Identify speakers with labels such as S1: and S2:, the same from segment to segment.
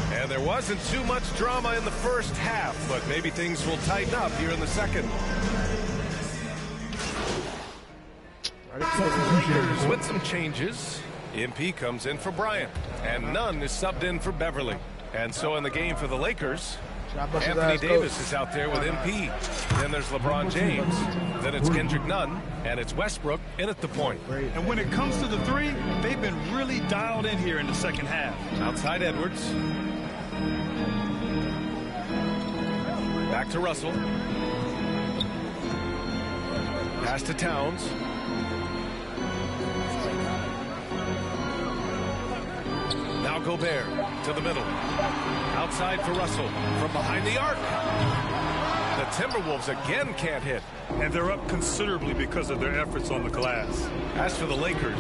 S1: And there wasn't too much drama in the first half, but maybe things will tighten up here in the second. Lakers with some changes. MP comes in for Bryant, and Nunn is subbed in for Beverly. And so in the game for the Lakers, Anthony Davis is out there with MP. Then there's LeBron James. Then it's Kendrick Nunn, and it's Westbrook in at the point.
S2: And when it comes to the three, they've been really dialed in here in the second half.
S1: Outside Edwards. Back to Russell. Pass to Towns. Now Gobert to the middle. Outside for Russell from behind the arc. The Timberwolves again can't hit.
S2: And they're up considerably because of their efforts on the glass.
S1: As for the Lakers,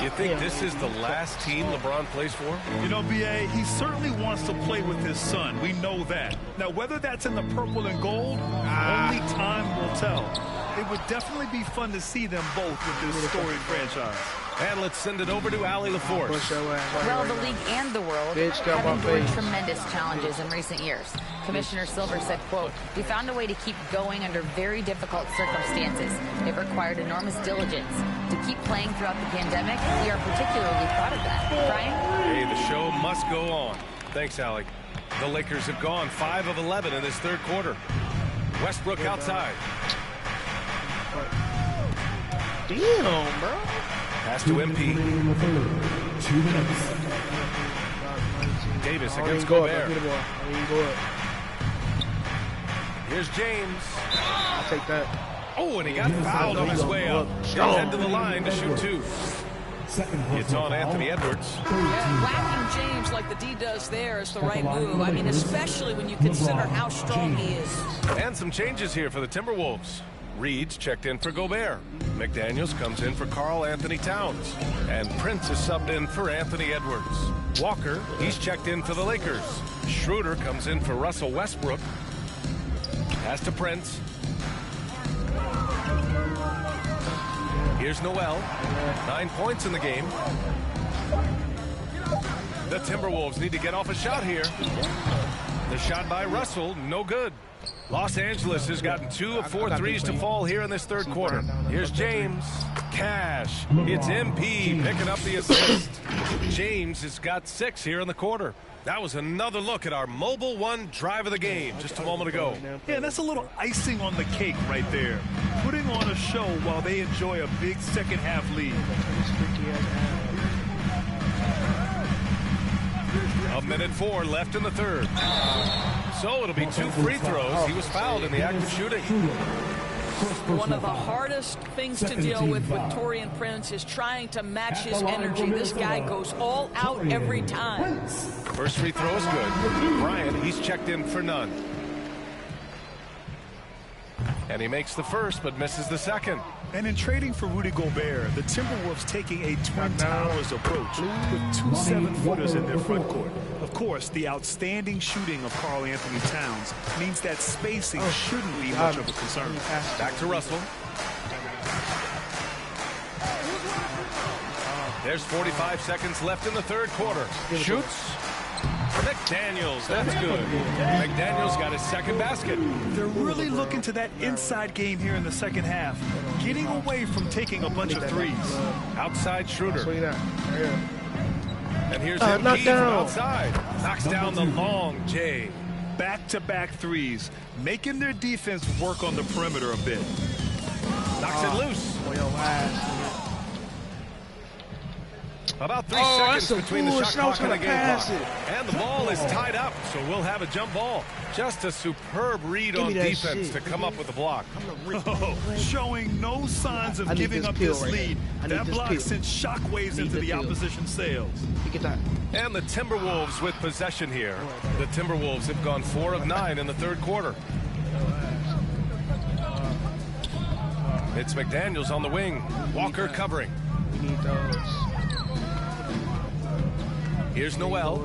S1: you think this is the last team LeBron plays for?
S2: You know, B.A., he certainly wants to play with his son. We know that. Now, whether that's in the purple and gold, only time will tell. It would definitely be fun to see them both with this storied franchise.
S1: And let's send it over to Allie LaForce.
S3: Well, the league and the world have endured tremendous challenges in recent years. Commissioner Silver said, quote, "We found a way to keep going under very difficult circumstances. It required enormous diligence. To keep playing throughout the pandemic, we are particularly proud of that." Brian?
S1: Hey, the show must go on. Thanks, Allie. The Lakers have gone 5 of 11 in this third quarter. Westbrook outside.
S4: Damn, bro.
S1: Pass to MP.
S5: 2 minutes.
S1: Davis against Gobert. Here's James.
S4: I'll take that.
S1: Oh, and he got fouled on his way up. He'll head to the line to shoot 2. It's on Anthony Edwards.
S6: Yeah, whacking James like the D does there is the right move. I mean, especially when you consider how strong he is.
S1: And some changes here for the Timberwolves. Reed's checked in for Gobert. McDaniels comes in for Karl Anthony Towns. And Prince is subbed in for Anthony Edwards. Walker, he's checked in for the Lakers. Schroeder comes in for Russell Westbrook. Pass to Prince. Here's Noel. 9 points in the game. The Timberwolves need to get off a shot here. The shot by Russell, no good. Los Angeles has gotten 2 of 4 threes to fall here in this third quarter. Here's James. Cash. It's MP picking up the assist. James has got 6 here in the quarter. That was another look at our Mobile One drive of the game just a moment ago.
S2: Yeah, that's a little icing on the cake right there. Putting on a show while they enjoy a big second half lead.
S1: A minute 4 left in the third. So it'll be 2 free throws. He was fouled in the act of shooting.
S6: One of the hardest things to deal with Taurean Prince is trying to match his energy. This guy goes all out every time.
S1: First free throw is good. Bryant, he's checked in for Nunn. And he makes the first, but misses the second.
S2: And in trading for Rudy Gobert, the Timberwolves taking a Twin Towers approach with 2 7-footers in their front court. Of course, the outstanding shooting of Karl Anthony Towns means that spacing shouldn't be much of a concern.
S1: Back to Russell. There's 45 seconds left in the third quarter. Shoots. McDaniels, that's good. McDaniels got his second basket.
S2: They're really looking to that inside game here in the second half, getting away from taking a bunch of threes.
S1: Outside Schroeder. And here's MP from outside. Knocks down the long J.
S2: Back-to-back threes, making their defense work on the perimeter a bit.
S1: Knocks it loose. About 3 seconds between the shot clock and the game clock. And the ball is tied up, so we'll have a jump ball. Just a superb read on defense to come up with the block.
S2: Showing no signs of giving up this lead. That block sent shockwaves into the opposition sails.
S1: And the Timberwolves with possession here. The Timberwolves have gone 4 of 9 in the third quarter. It's McDaniels on the wing. Walker covering. Here's Noel.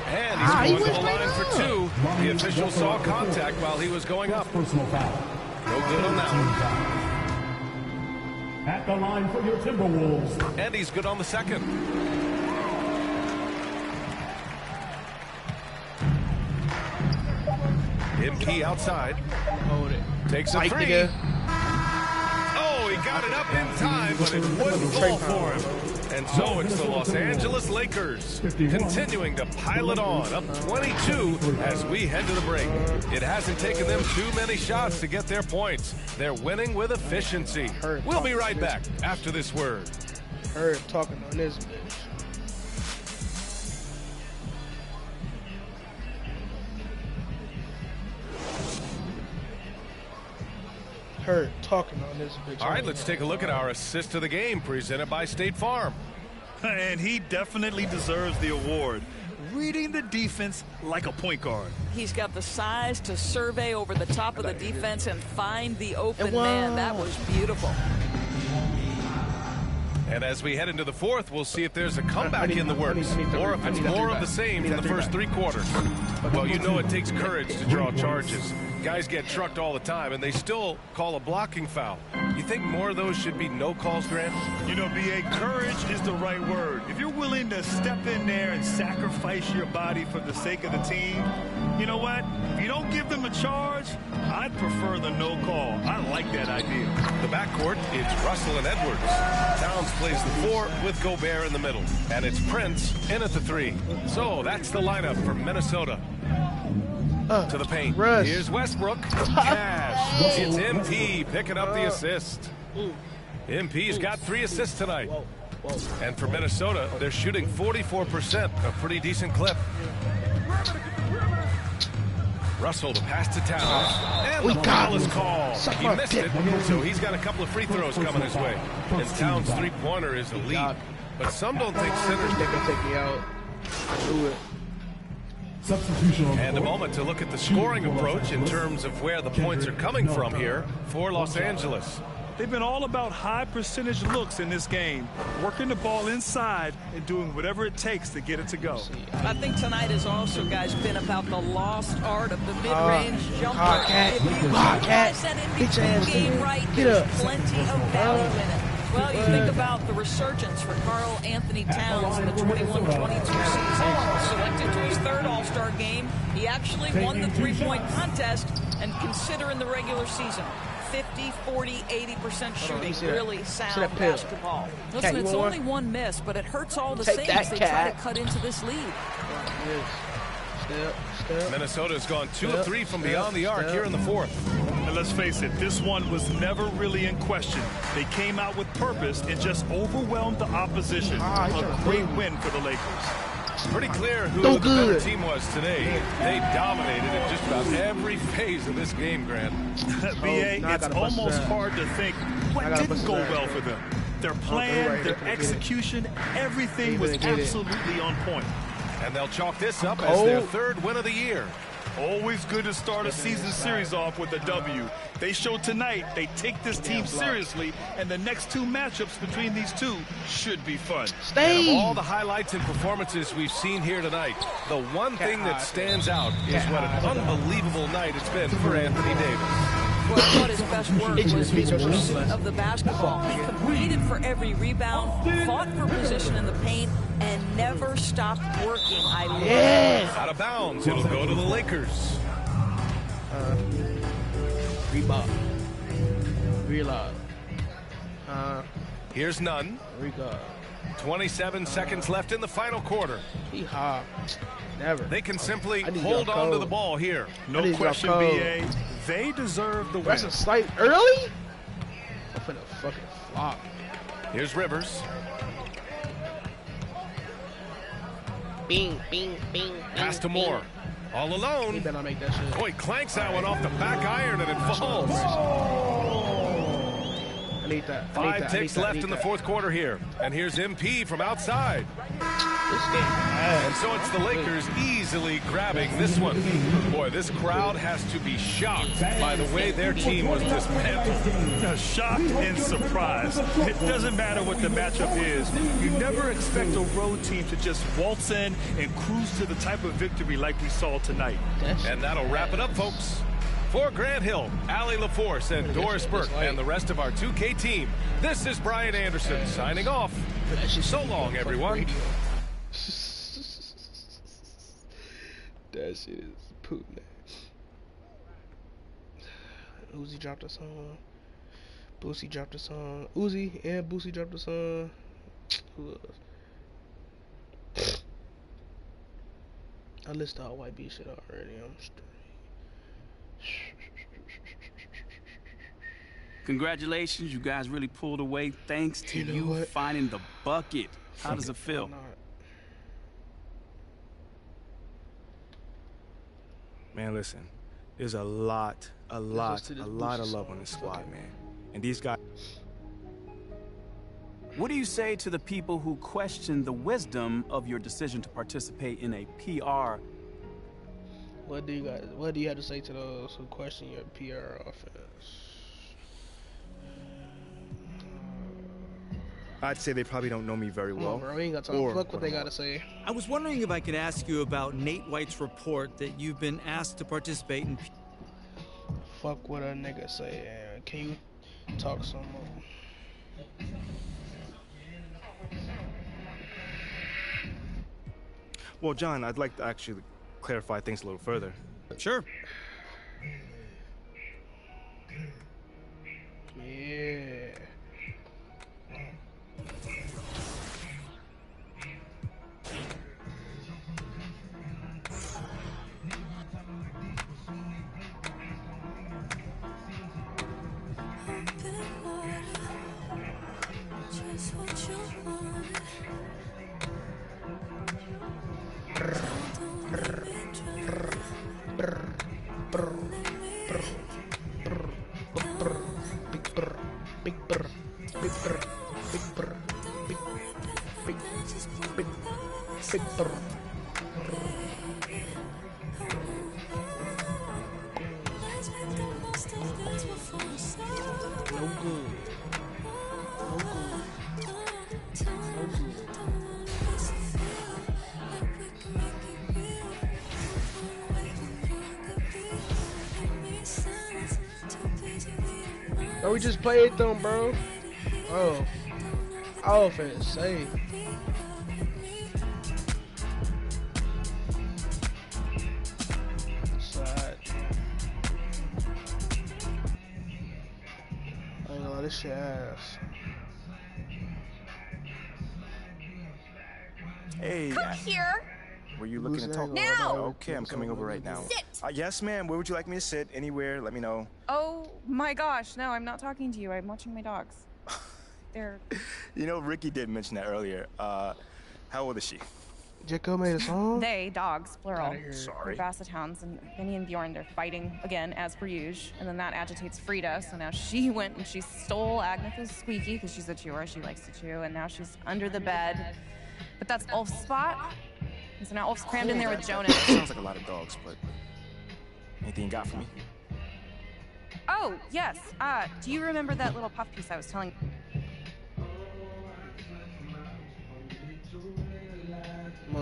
S1: And he's going to the line for 2. The official saw contact while he was going up.
S5: Personal foul.
S1: No good on that one.
S5: At the line for your Timberwolves.
S1: And he's good on the second. MP outside.
S4: Hold it.
S1: Takes a 3. Oh, he got it up in time, but it wouldn't fall for him. And so it's the Los Angeles Lakers continuing to pile it on, up 22 as we head to the break. It hasn't taken them too many shots to get their points. They're winning with efficiency. We'll be right back after this word.
S4: Heard talking on this bitch. Heard talking on this bitch.
S1: All right, let's take a look at our assist of the game presented by State Farm.
S2: And he definitely deserves the award. Reading the defense like a point guard.
S6: He's got the size to survey over the top of the defense and find the open man. That was beautiful.
S1: And as we head into the fourth, we'll see if there's a comeback in the works or if it's more of the same from the first 3 quarters. Well, you know it takes courage to draw charges. Guys get trucked all the time, and they still call a blocking foul. You think more of those should be no calls, Grant?
S2: You know, B.A., courage is the right word. If you're willing to step in there and sacrifice your body for the sake of the team, you know what? If you don't give them a charge, I'd prefer the no call. I like that idea.
S1: The backcourt, it's Russell and Edwards. Towns plays the 4 with Gobert in the middle. And it's Prince in at the 3. So that's the lineup for Minnesota. To the paint.
S4: Rush.
S1: Here's Westbrook. Cash. It's MP picking up the assist. MP's got 3 assists tonight. And for Minnesota, they're shooting 44%, a pretty decent clip. Russell, the pass to Towns. And the foul is called. He missed it, so he's got a couple of free throws coming his way. And Towns' 3-pointer is elite. But some don't think centers
S4: They can take me out. I knew it.
S1: And a moment to look at the scoring approach in terms of where the points are coming from here for Los Angeles.
S2: They've been all about high percentage looks in this game, working the ball inside and doing whatever it takes to get it to go.
S6: I think tonight has also, guys, been about the lost art of the mid-range jumper. If you utilize that in-between game right, there's plenty of value in it. Well, you think about the resurgence for Karl Anthony Towns in the 21-22 season. Selected to his 3rd All-Star game, he actually won the 3-point contest, and considering the regular season, 50, 40, 80% shooting, really sound basketball. Listen, it's only 1 miss, but it hurts all the same as they try to cut into this lead.
S1: Minnesota's gone 2 of 3 from beyond the arc here in the 4th.
S2: And let's face it, this one was never really in question. They came out with purpose and just overwhelmed the opposition. A great win for the Lakers.
S1: Pretty clear who the better team was today. They dominated in just about every phase of this game, Grant.
S2: B.A., it's almost hard to think what didn't go well for them. Their plan, their execution, everything was absolutely on point.
S1: And they'll chalk this up as their 3rd win of the year.
S2: Always good to start a season series off with a W. They showed tonight they take this team seriously, and the next 2 matchups between these two should be fun.
S1: And of all the highlights and performances we've seen here tonight, the one thing that stands out is what an unbelievable night it's been for Anthony Davis.
S6: Well, I thought his best work was his pursuit of the basketball. He competed for every rebound, fought for position in the paint, and never stopped working. I love it.
S1: Out of bounds. It'll go to the Lakers.
S4: Reebok. Reload.
S1: Here's Nunn. 27 seconds left in the final quarter.
S4: Never.
S1: They can simply hold on to the ball here.
S2: No question, B.A. They deserve the win.
S4: That's a slight early? I'm finna fucking flop.
S1: Here's Rivers.
S4: Bing, bing, bing, bing.
S1: Pass to Moore. All alone.
S4: He better not make that shit.
S1: Boy, clanks that one off the back iron and it falls.
S4: I need that.
S1: 5 ticks left in the 4th quarter here. And here's MP from outside.
S4: This game ass.
S1: And so it's the Lakers easily grabbing this one. Boy, this crowd has to be shocked by the way their team was dismantled.
S2: Shocked and surprised. It doesn't matter what the matchup is. You never expect a road team to just waltz in and cruise to the type of victory like we saw tonight.
S1: And that'll wrap it up, folks. For Grant Hill, Allie LaForce, and Doris Burke, and the rest of our 2K team, this is Brian Anderson signing off. So long, everyone.
S4: That shit is Putin. Uzi dropped a song. Boosie dropped a song. Uzi and Boosie dropped a song. Who else? I listed all white beat shit already. I'm straight.
S7: Congratulations, you guys really pulled away thanks to you finding the bucket. How does it feel?
S8: Man, listen, there's a lot of love on this squad, man. And these guys...
S7: What do you say to the people who question the wisdom of your decision to participate in a PR?
S4: What do you have to say to those who question your PR offense?
S8: I'd say they probably don't know me very well.
S4: Bro, we ain't got time. Fuck what they gotta say.
S9: I was wondering if I could ask you about Nate White's report that you've been asked to participate in.
S4: Fuck what a nigga say, and can you talk some more?
S8: Well, John, I'd like to actually clarify things a little further.
S9: Sure.
S4: Yeah. Oh, we just played them, bro. Oh, offense, save. Side. I ain't gonna lie, this shit ass.
S8: Hey.
S10: Come here.
S8: Were you looking to talk?
S10: Now.
S8: Okay, I'm coming over right now.
S10: Sit.
S8: Yes, ma'am. Where would you like me to sit? Anywhere. Let me know.
S10: Oh my gosh, no, I'm not talking to you. I'm watching my dogs. They're...
S8: You know, Ricky did mention that earlier. How old is she?
S4: Jekko made a song?
S10: They, dogs, plural.
S8: Sorry.
S10: Basset hounds, and Benny and Bjorn, they're fighting again, as per usual. And then that agitates Frida, so now she went and she stole Agnetha's squeaky, because she's a chewer, she likes to chew, and now she's under the bed. But that's Ulf's spot. And so now Ulf's crammed in there with Jonas.
S8: Sounds like a lot of dogs, but anything you got for me?
S10: Oh, yes. Do you remember that little puff piece I was telling you?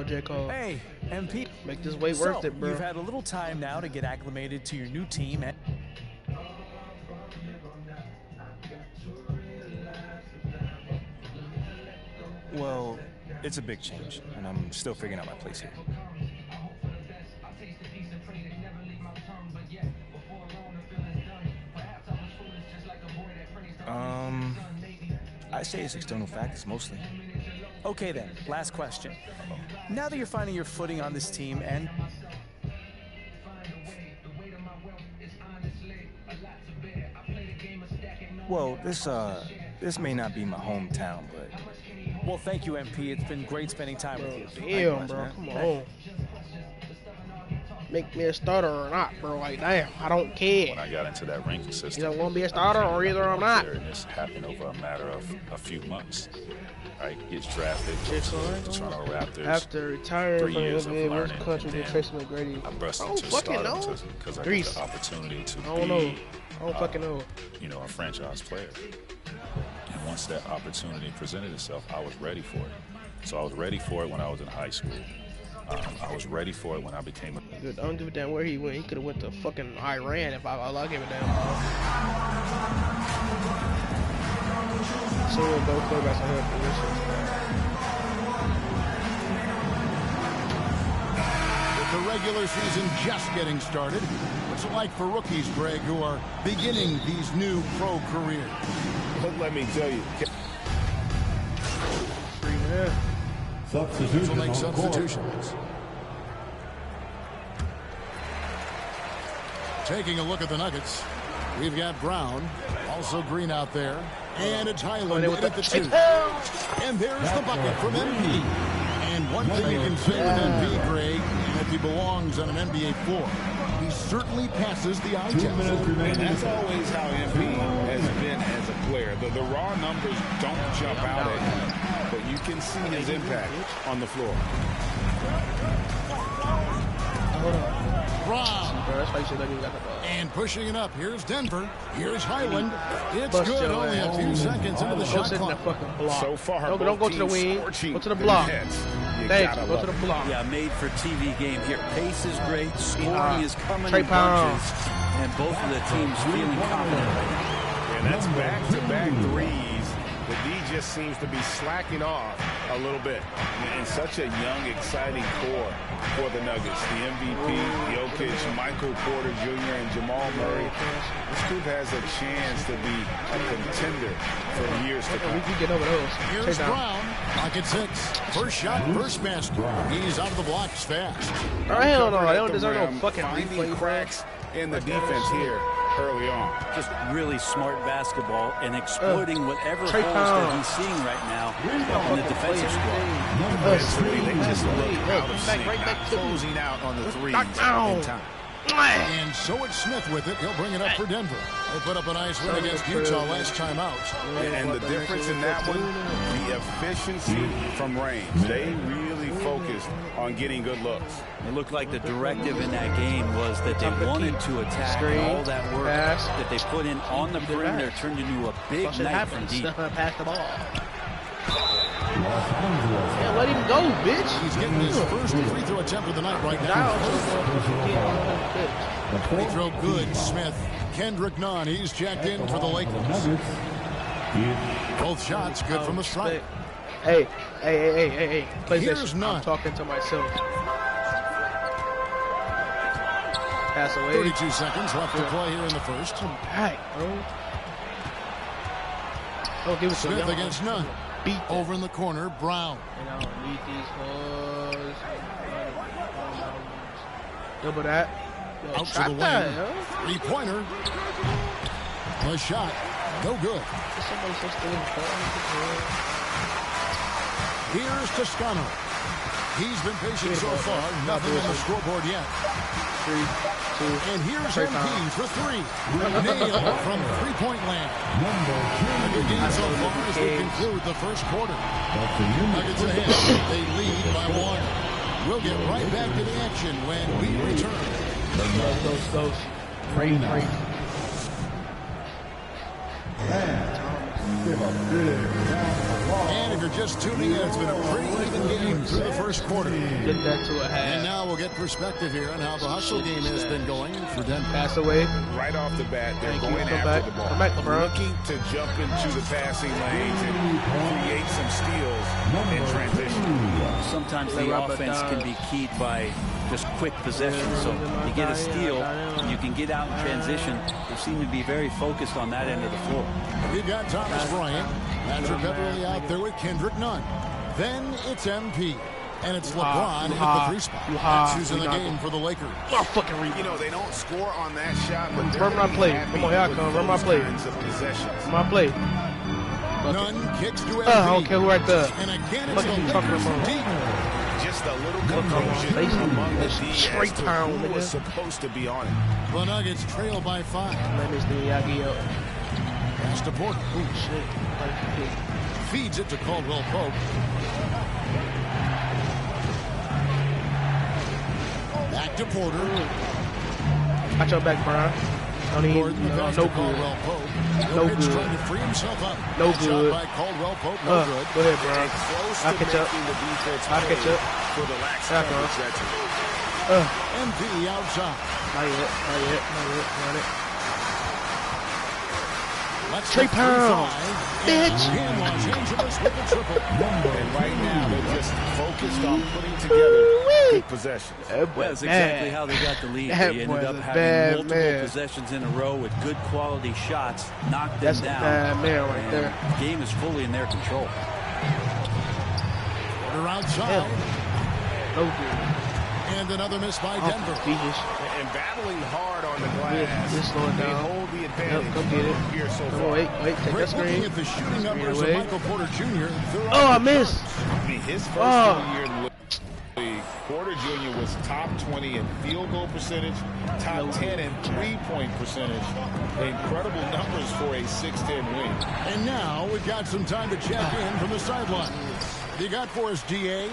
S4: Jekko.
S11: Hey, MP.
S4: Make this weight worth it, bro.
S11: You've had a little time now to get acclimated to your new team.
S8: Well, it's a big change, and I'm still figuring out my place here. I say it's external factors mostly.
S11: Okay then, last question. Now that you're finding your footing on this team and...
S8: Well, this may not be my hometown, but...
S11: Well, thank you, MP. It's been great spending time with you.
S4: Damn, bro. Come on. make me a starter or not, bro. Like, damn, I don't care.
S12: When I got into that ranking system,
S4: either I'm gonna be a starter or either I'm not.
S12: And this happened over a matter of a few months. Right, gets drafted to the Toronto Raptors.
S4: After retiring from the NBA, which country did Tracy McGrady?
S12: I burst into stardom because I got the opportunity to be
S4: fucking know.
S12: You know, a franchise player. And once that opportunity presented itself, I was ready for it. So I was ready for it when I was in high school. I was ready for it when I became a...
S4: I don't give a damn where he went. He could have went to fucking Iran if I give a damn. So both quarterbacks are in positions.
S13: With the regular season just getting started, what's it like for rookies, Greg, who are beginning these new pro careers?
S14: Let me tell you.
S13: Substitutions will make substitutions. Taking a look at the Nuggets, we've got Brown, also Green out there, and it's Highland at the 2. And there's the bucket from MP. And one thing you can say with MP, Greg, if he belongs on an NBA floor, he certainly passes the eye test.
S14: And that's always how MP has been as a player. The raw numbers don't jump out at him, but you can see his impact on the floor.
S13: Brown. And pushing it up. Here's Denver. Here's Highland. It's good. Only a few seconds into the shot clock.
S14: So far,
S4: don't go to the wing. Go to the block. Thanks. Go to the block.
S7: Yeah, made for TV game here. Pace is great. Scoring is coming in bunches. And both of the teams feeling confident right now.
S14: And that's back-to-back threes. The D just seems to be slacking off a little bit. And such a young, exciting core for the Nuggets. The MVP, Jokic, Michael Porter Jr., and Jamal Murray. This group has a chance to be a contender for years to come.
S4: We can get over those.
S13: Here's Brown. Pocket 6. First shot, first basket. He's out of the blocks fast.
S4: Oh, hell no. They don't deserve no fucking replay
S14: cracks in the defense here early on.
S7: Just really smart basketball and exploiting whatever holes that he's seeing right now in the defensive squad.
S14: They just look out of sync, not closing out on the threes in time.
S13: And so it's Smith with it. He'll bring it up for Denver. They put up a nice win against Utah last time out.
S14: And the difference in that one, the efficiency from range. They really focused on getting good looks.
S7: It looked like the directive in that game was that they wanted to attack all that work that they put in on the perimeter turned into a big night from deep.
S4: Pass the ball. Yeah, let him go, bitch.
S13: He's getting his first free throw attempt of the night right now. Free throw good, Smith. Kendrick Nunn, he's checked in for the Lakers. Both shots good from the stripe.
S4: Hey.
S13: Here's Nunn.
S4: I'm talking to myself. Pass away.
S13: 32 seconds left to play here in the first.
S4: Back, bro. Don't give it to
S13: Smith against Nunn. Beat over in the corner, Brown.
S4: And I don't need these hoes. Double that.
S13: Out to the wing. Three-pointer. The shot. No good. Here's Toscano. He's been patient so far. Nothing on the scoreboard yet.
S4: 3, 2.
S13: And here's MP for 3. Nail from three-point land. A good game so far as we conclude the first quarter. Nuggets ahead. They lead by 1. We'll get right back to the action when we return.
S4: Go. Great.
S13: And if you're just tuning in, it's been a pretty even game through the first quarter.
S4: Get that to a half.
S13: And now we'll get perspective here on how the hustle game has been going for Denver.
S4: Pass away.
S14: Right off the bat, they're going after the ball. Looking to jump into the passing lanes and create some steals in transition.
S7: Sometimes the offense can be keyed by just quick possession. So you get a steal, you can get out in transition. They seem to be very focused on that end of the floor.
S13: We've got Thomas Bryant, Patrick Beverly out there with Kendrick Nunn. Then it's MP. And it's LeBron at the 3 spot. That's who's in the game for the Lakers.
S14: You know, they don't score on that shot, but
S4: run my play. Come on, here I come. Run my play.
S14: Possessions.
S4: My play.
S13: Nunn kicks to MP.
S4: I don't care who right there.
S13: And again, it's the Lakers deep.
S14: Just a little confusion among the D as to who was supposed to be on it.
S13: The Nuggets trail by 5.
S4: Let this Miyagi up.
S13: Pass to Porter.
S4: Oh, shit.
S13: Feeds it to Caldwell Pope. Back to Porter.
S4: Watch your back, Brian. Don't even, no good. No good.
S13: Trying to free himself up.
S4: No good.
S13: By Caldwell Pope. No good.
S4: Go ahead, Brian. I'll catch up. I'll catch up.
S14: For the lax
S13: MP outside.
S4: Not yet. Not yet. Not yet. Not yet.
S13: Let's
S4: Trey Pound, bitch.
S13: And Los Angeles with the triple.
S14: And right now, they're just focused on putting together good possessions.
S7: Well, that's exactly how they got the lead. They ended up having multiple possessions in a row with good quality shots, knocked them down.
S4: That's a bad man right there.
S7: The game is fully in their control.
S13: Porter outside.
S4: No good.
S13: And another miss by Denver.
S14: And battling hard on the glass.
S4: Just slow it
S14: They
S4: down.
S14: hold the advantage.
S4: Yep, go get it.
S14: Here so
S4: Come
S14: far.
S4: on, wait, take that screen.
S13: Looking at the shooting numbers of Michael Porter Jr.
S4: Oh, I missed.
S14: I mean, his first year in the league, Porter Jr. was top 20 in field goal percentage, top 10 in three-point percentage. Incredible numbers for a 6'10" wing.
S13: And now we've got some time to check in from the sideline. You got for us, DA?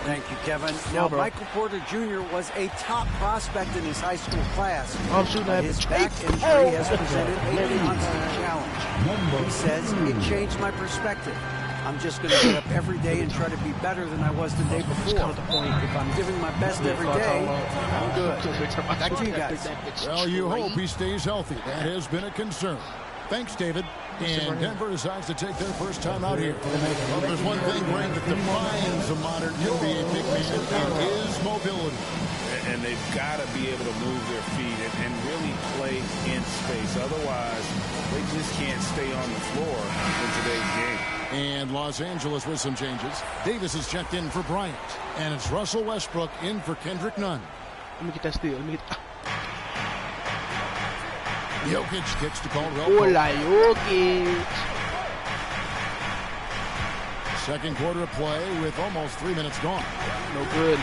S15: Thank you, Kevin. Now, Michael Porter Jr. was a top prospect in his high school class.
S4: I'm shooting at
S15: His
S4: the
S15: back injury has presented a constant challenge. He says, it changed my perspective. I'm just going to get up every day and try to be better than I was the day before. If I'm giving my best every day, I'm good. Back to you guys.
S13: Well, you hope he stays healthy. That has been a concern. Thanks, David. And Denver decides to take their first time out here. Well, there's one thing, Greg, that defines a modern NBA big man, and is mobility.
S14: And they've got to be able to move their feet and really play in space. Otherwise, they just can't stay on the floor in today's game.
S13: And Los Angeles with some changes. Davis is checked in for Bryant. And it's Russell Westbrook in for Kendrick Nunn.
S4: Let me get that steal. Let me get
S13: Jokic kicks to Caldwell.
S4: Hola, Jokic.
S13: Second quarter of play with almost 3 minutes gone.
S4: No good.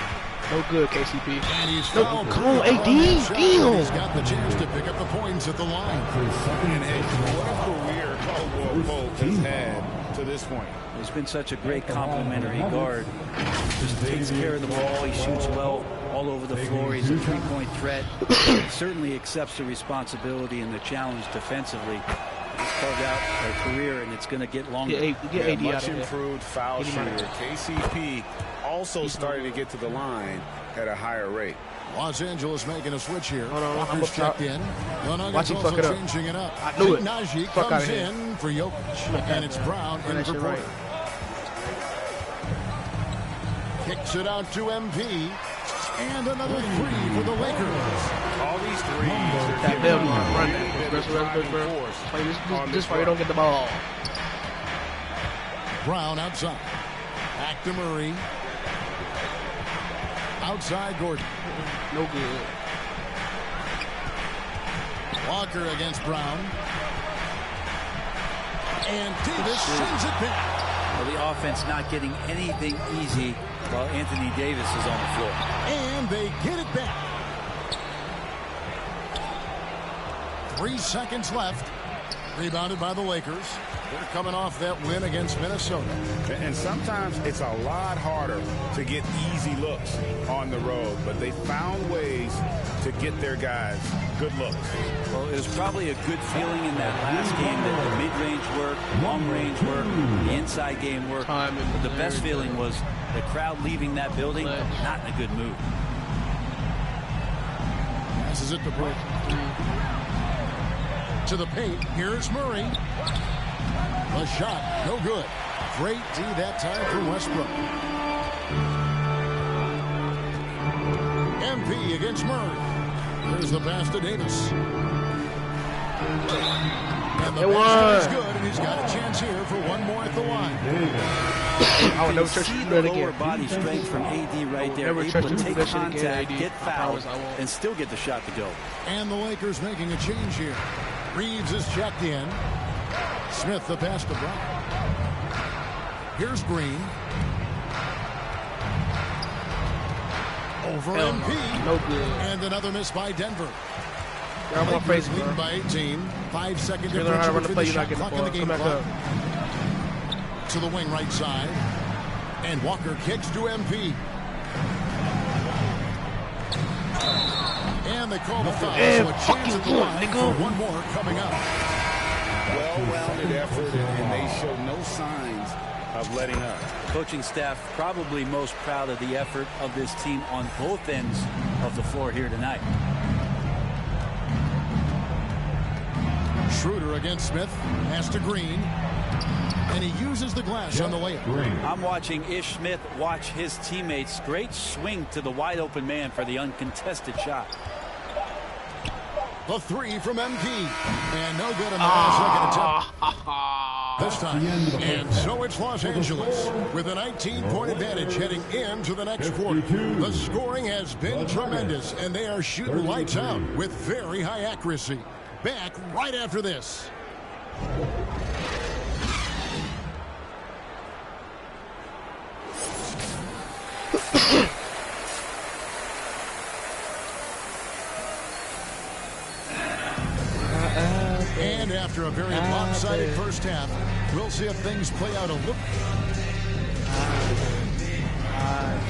S4: No good, KCP.
S13: And he's
S4: no, come on, AD. Damn.
S13: He's got the chance to pick up the points at the line.
S14: And what a career Caldwell Pope has had to this point.
S7: He's been such a great complimentary guard. Just takes care of the ball. He shoots well all over the floor. He's a three-point threat. He certainly accepts the responsibility and the challenge defensively. He's carved out a career, and it's going to get longer.
S14: Get AD much improved foul shooter. KCP also starting to get to the line at a higher rate.
S13: Los Angeles making a switch here.
S4: Hold on,
S13: Walker's checked in.
S4: Watch him fuck it up.
S13: Changing it up.
S4: I knew it.
S13: Najee
S4: Fuck
S13: comes
S4: out of here.
S13: in for Jokic, and it's Brown in for Porter. Kicks it out to MP. And another three for the Lakers.
S14: All these threes are
S4: that
S14: giving
S4: them run. This why you don't get the ball.
S13: Brown outside. Back to Murray. Outside Gordon.
S4: No good.
S13: Walker against Brown. And Davis sends it back.
S7: Well, the offense not getting anything easy while Anthony Davis is on the floor.
S13: And they get it back. 3 seconds left. Rebounded by the Lakers. They're coming off that win against Minnesota.
S14: And sometimes it's a lot harder to get easy looks on the road, but they found ways to get their guys good looks.
S7: Well, it was probably a good feeling in that last game that the mid-range work, long-range work, the inside game work. The best feeling was the crowd leaving that building not in a good mood.
S13: Passes it to Brook. To the paint. Here's Murray. A shot. No good. Great D that time from Westbrook. MP against Murray. There's the pass to Davis. And the basket is good, and he's got a chance here for one more at the line.
S7: I would never see the lower body strength from AD right there. Able to take contact, get fouled, and still get the shot to go.
S13: And the Lakers making a change here. Reeves is checked in. Smith the pass to Brown. Here's Green. over
S4: Hell
S13: MP.
S4: no good.
S13: And another miss by Denver.
S4: They're more crazy,
S13: leading
S4: bro.
S13: by 18. 5 seconds
S4: You learn how to run the play, you're not
S13: clock
S4: getting
S13: in
S4: the
S13: the
S4: ball.
S13: game
S4: Come back
S13: clock. To the wing right side. And Walker kicks to MP. And they call the foul. So a chance at the line for one more coming up.
S14: Well-rounded effort, and they show no signs of letting up.
S7: Coaching staff probably most proud of the effort of this team on both ends of the floor here tonight.
S13: Schroeder against Smith. Pass to Green. And he uses the glass on the layup.
S7: I'm watching Ish Smith watch his teammates. Great swing to the wide open man for the uncontested shot.
S13: The three from MP. And no good on the last second attempt. This time. And so it's Los Angeles with a 19-point advantage heading into the next quarter. The scoring has been tremendous, and they are shooting lights out with very high accuracy. Back right after this. And after a very lopsided first half, we'll see if things play out a little.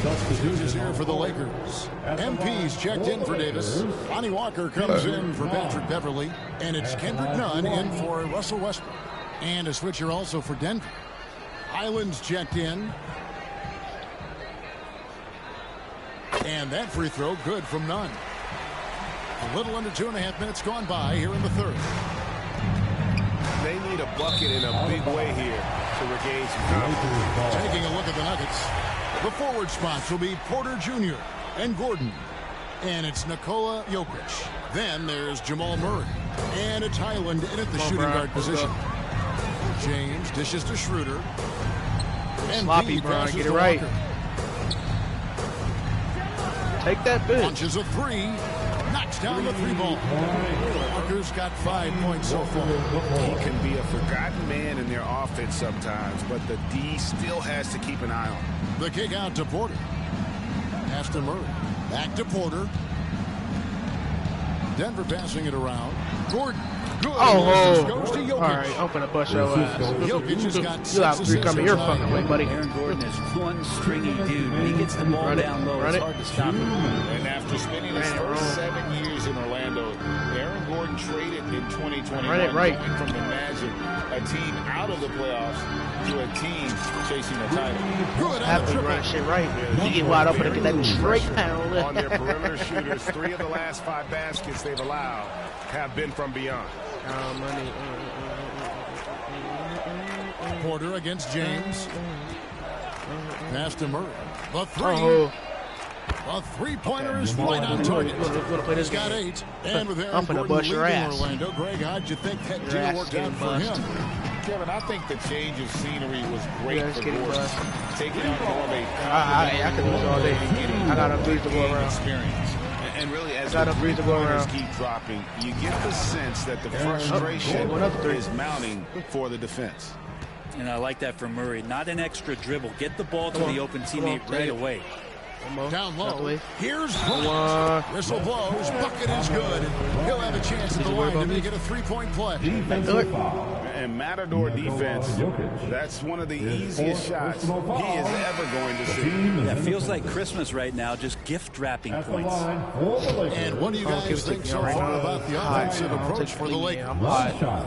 S13: Substitute is here for the Lakers. MP's checked in for Davis. Lonnie Walker comes in for Patrick Beverly. And it's Kendrick Nunn in for Russell Westbrook. And a switcher also for Denver. Highland's checked in. And that free throw good from Nunn. A little under 2.5 minutes gone by here in the third.
S14: They need a bucket in a big way here to regain some confidence.
S13: Taking a look at the Nuggets. The forward spots will be Porter Jr. and Gordon. And it's Nikola Jokic. Then there's Jamal Murray. And it's Highland in at the shooting guard position. James dishes to Schroeder. And
S4: sloppy, Brian. Get it right. Take that bitch.
S13: Launches a three. Knocks down the three ball. Walker's got 5 points so far.
S14: He can be a forgotten man in their offense sometimes, but the D still has to keep an eye on him.
S13: The kick out to Porter. Pass to Murray. Back to Porter. Denver passing it around. Gordon. Good. Goes to Jokic.
S4: All right, I'm gonna bust your ass.
S13: Jokic has got
S4: you have three coming your fucking way, buddy.
S7: Aaron Gordon is one stringy dude. When he gets the ball down low, it's hard to stop him.
S14: And after spending his first 7 years in Orlando, Aaron Gordon traded in 2021 going from the Magic, a team out of the playoffs, to a team chasing a title.
S13: Good.
S4: Have to run shit right. You get wide open and get that straight pound.
S14: On their perimeter shooters, 3 of the last 5 baskets they've allowed have been from beyond.
S13: Porter against James. Pass to Murray. The three. A three-pointer is right on target. He's got 8. And with Aaron Gordon leaving Orlando, Greg, how'd you think that deal worked out for him?
S14: Kevin, I think the change of scenery was great for Gordon. Taking on more of a
S4: I could lose all day. I got a breeze to go around.
S14: Experience. And really, as the three-pointers keep dropping, you get the sense that the frustration is mounting for the defense.
S7: And I like that from Murray. Not an extra dribble. Get the ball to the open teammate right away.
S13: Down low. Here's Bryant. Whistle blows. Bucket is good. He'll have a chance at the line to make it a three-point play.
S14: And Matador defense, that's one of the easiest shots he is ever going to see.
S7: Yeah, it feels like Christmas right now, just gift wrapping points.
S13: And what do you guys think so far about the offensive approach for the Lakers?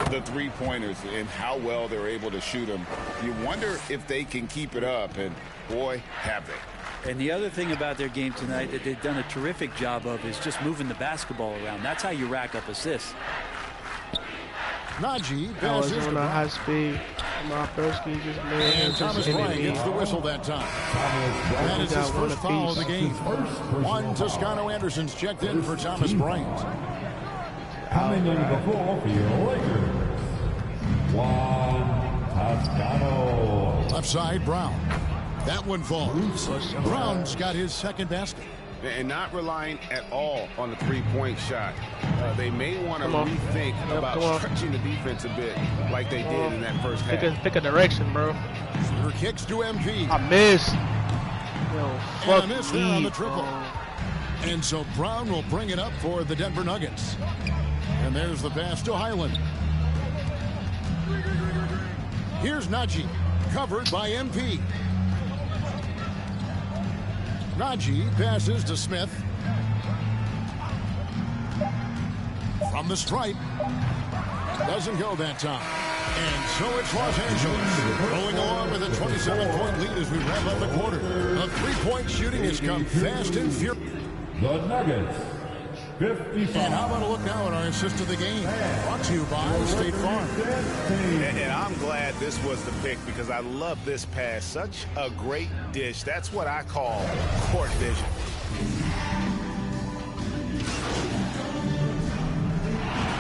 S14: The three-pointers and how well they're able to shoot them. You wonder if they can keep it up, and boy, have they.
S7: And the other thing about their game tonight that they've done a terrific job of is just moving the basketball around. That's how you rack up assists.
S13: Najee
S4: passes on a high speed.
S13: And Thomas Bryant gets the whistle that time. That is his first foul of the game. Juan Toscano Anderson's checked in for Thomas Bryant.
S5: Coming in the floor for your Lakers, Juan Toscano.
S13: Left side, Brown. That one falls. Brown's got his second basket.
S14: And not relying at all on the three-point shot. They may want to rethink about stretching the defense a bit like they did in that first half.
S4: Pick a direction, bro.
S13: Shooter kicks to MP.
S4: I missed. Yo, fuck
S13: and a miss there on the triple. And so Brown will bring it up for the Denver Nuggets. And there's the pass to Highland. Here's Najee, covered by MP. Najee passes to Smith. From the stripe. Doesn't go that time. And so it's Los Angeles rolling along with a 27-point lead as we wrap up the quarter. The three-point shooting has come fast and furious.
S5: The Nuggets, 55.
S13: And how about a look now at our assist of the game? Brought to you by State Farm.
S14: And I'm glad this was the pick because I love this pass. Such a great dish. That's what I call court vision.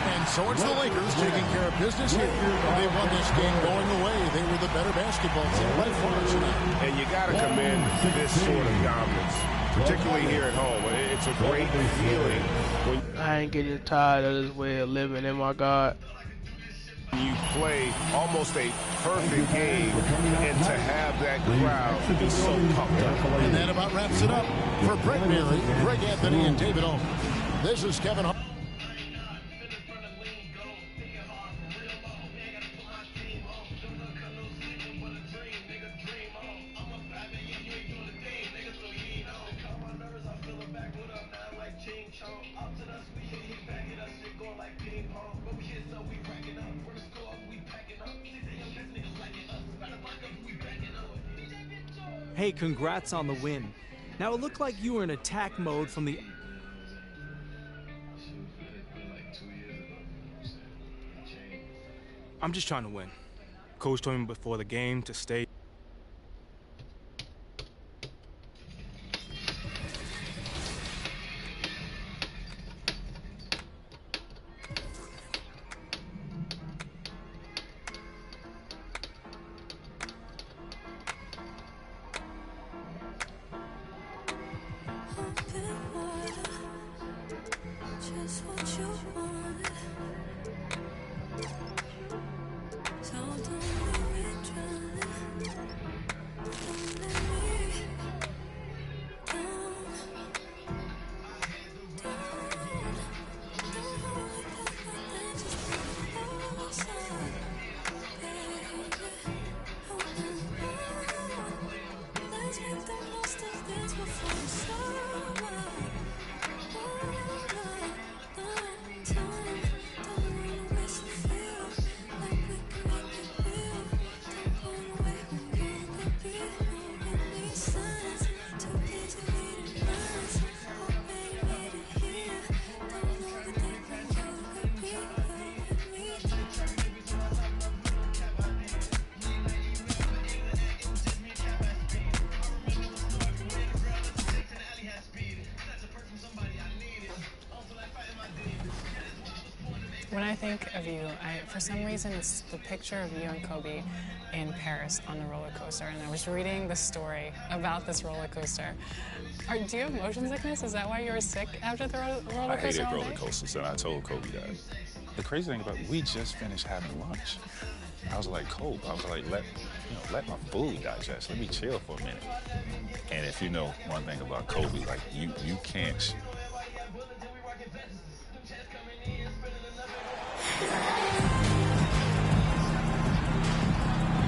S13: And so it's the Lakers taking care of business here. They won this game going away. They were the better basketball team by far tonight.
S14: And you got to commend this sort of dominance, particularly here at home. It's a great feeling when
S4: I ain't getting tired of this way of living. Oh my God.
S14: You play almost a perfect game, and to have that crowd be so pumped up.
S13: And that about wraps it up for Brent Barry, Greg Anthony, and David Owen. This is Kevin Hart.
S9: Hey, congrats on the win. Now, it looked like you were in attack mode from the...
S8: I'm just trying to win. Coach told me before the game to stay.
S16: When I think of you, for some reason, it's the picture of you and Kobe in Paris on the roller coaster. And I was reading the story about this roller coaster. Do you have motion sickness? Is that why you were sick after the roller coaster?
S12: I hated roller coasters, and I told Kobe that. The crazy thing about it, we just finished having lunch. I was like, Kobe, let my food digest. Let me chill for a minute. And if you know one thing about Kobe, like you can't.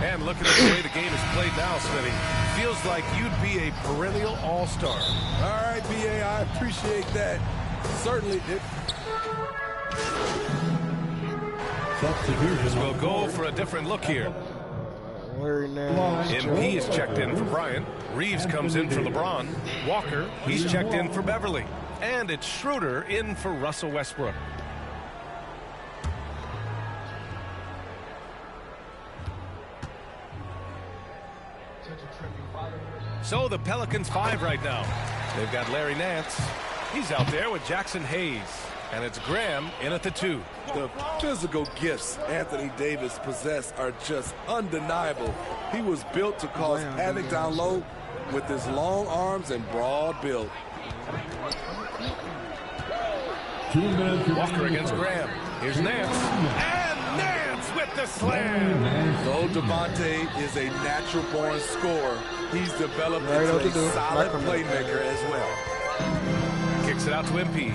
S1: And looking at the way the game is played now, Smitty, feels like you'd be a perennial all-star.
S17: All right, B.A., I appreciate that. Certainly did.
S1: As we'll go for a different look here. MP is checked in for Bryant. Reeves comes in for LeBron. Walker, he's checked in for Beverly. And it's Schroeder in for Russell Westbrook. So the Pelicans 5 right now. They've got Larry Nance. He's out there with Jackson Hayes. And it's Graham in at the 2.
S17: The physical gifts Anthony Davis possessed are just undeniable. He was built to cause havoc down low with his long arms and broad build.
S1: Walker against Graham. Here's Nance. And Nance with the slam.
S17: Though Devontae is a natural-born scorer, he's developed into a solid playmaker as well.
S1: Kicks it out to MP.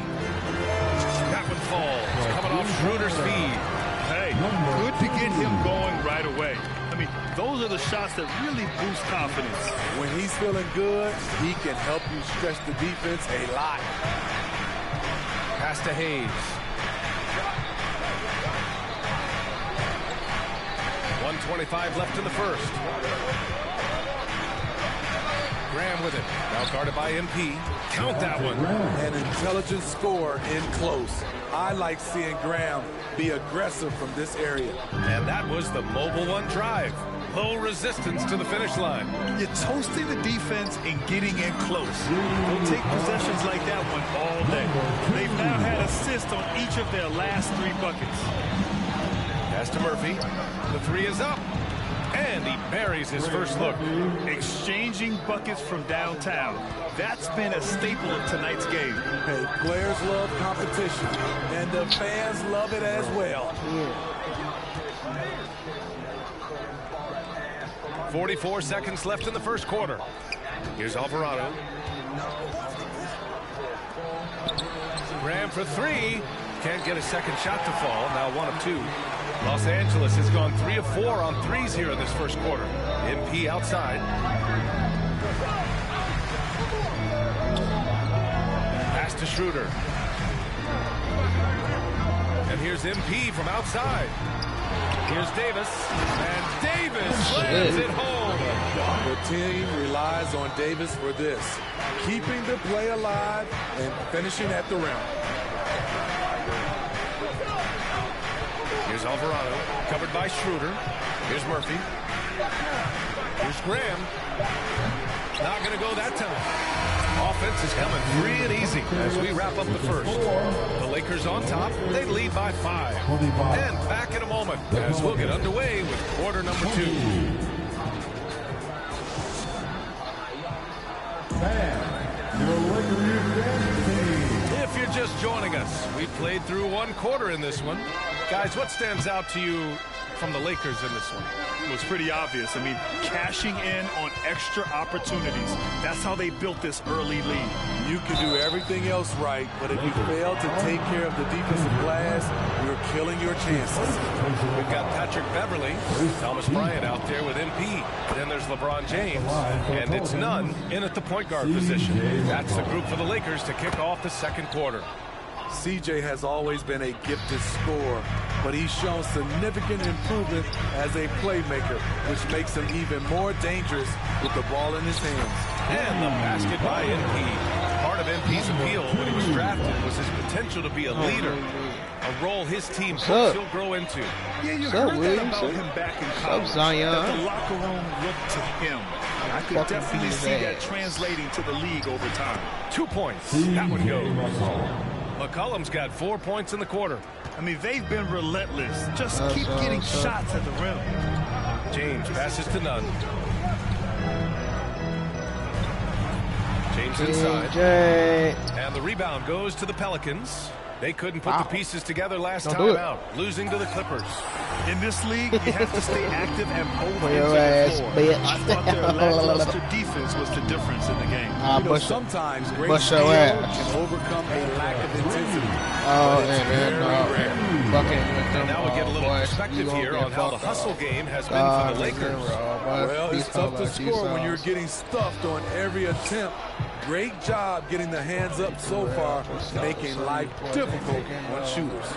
S1: That one falls. Coming off Schroeder's feed.
S2: Hey, good to get him going right away. I mean, those are the shots that really boost confidence.
S17: When he's feeling good, he can help you stretch the defense a lot.
S1: Pass to Hayes. 1:25 left in the first. Graham with it. Now guarded by MP. Count that one.
S17: An intelligent score in close. I like seeing Graham be aggressive from this area.
S1: And that was the Mobile One drive. Low resistance to the finish line.
S2: You're toasting the defense and getting in close. They'll take possessions like that one all day. They've now had assists on each of their last 3 buckets.
S1: Pass to Murphy. The 3 is up. And he buries his first look.
S2: Exchanging buckets from downtown. That's been a staple of tonight's game.
S17: Hey, players love competition, and the fans love it as well.
S1: 44 seconds left in the first quarter. Here's Alvarado. Graham for 3. Can't get a second shot to fall. Now 1 of 2. Los Angeles has gone 3 of 4 on threes here in this first quarter. MP outside. Pass to Schroeder. And here's MP from outside. Here's Davis. And Davis slams it home.
S17: The team relies on Davis for this. Keeping the play alive and finishing at the rim.
S1: Here's Alvarado, covered by Schroeder. Here's Murphy. Here's Graham. Not going to go that time. Offense is coming free and easy as we wrap up the first. The Lakers on top. They lead by 5. And back in a moment as we'll get underway with quarter number 2. If you're just joining us, we played through 1 quarter in this one. Guys, what stands out to you from the Lakers in this one?
S2: It was pretty obvious. I mean, cashing in on extra opportunities. That's how they built this early lead.
S17: You can do everything else right, but if you fail to take care of the defensive glass, you're killing your chances.
S1: We've got Patrick Beverly, Thomas Bryant out there with MP. Then there's LeBron James, and it's Nunn in at the point guard position. That's the group for the Lakers to kick off the second quarter.
S17: CJ has always been a gifted scorer, but he's shown significant improvement as a playmaker, which makes him even more dangerous with the ball in his hands.
S1: And the basket by MP. Part of MP's appeal when he was drafted was his potential to be a leader, a role his team hopes he'll grow into.
S2: Yeah, you heard that about him back in college. That the locker room looked to him. I could definitely see that translating to the league over time.
S1: 2 points. That one goes. McCollum's got 4 points in the quarter.
S2: I mean, they've been relentless. Just keep getting shots at the rim.
S1: James passes to Nunn. James inside. And the rebound goes to the Pelicans. They couldn't put the pieces together last time out, losing to the Clippers.
S2: In this league, you have to stay active at both ends of the floor. I thought their lackluster defense was the difference in the game.
S17: Sometimes great skill can overcome a lack of intensity.
S1: And now we get a little perspective here on how the hustle game has been for the Lakers.
S17: Well, it's tough to score when you're getting stuffed on every attempt. Great job getting the hands up so far, making life difficult on shooters.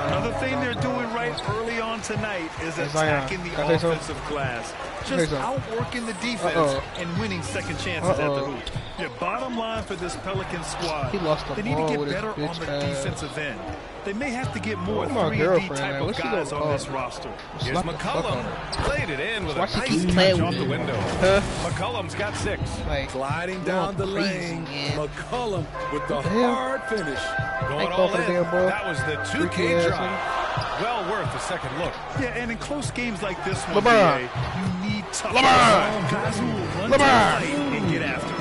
S2: Another thing they're doing right early on tonight is attacking the offensive glass. Just outworking the defense and winning second chances at the hoop. Your bottom line for this Pelican squad, they need to get better on the defensive end. They may have to get more 3-and-D type of guys on this roster.
S1: Here's McCollum. Played it in with a nice touch off the window. McCollum's got 6.
S17: Gliding down the lane. McCollum with the hard finish.
S1: Going all in. That was the 2K drive. Well worth a second look.
S2: Yeah, and in close games like this one, you need tough guys who will run to the plate and get after it.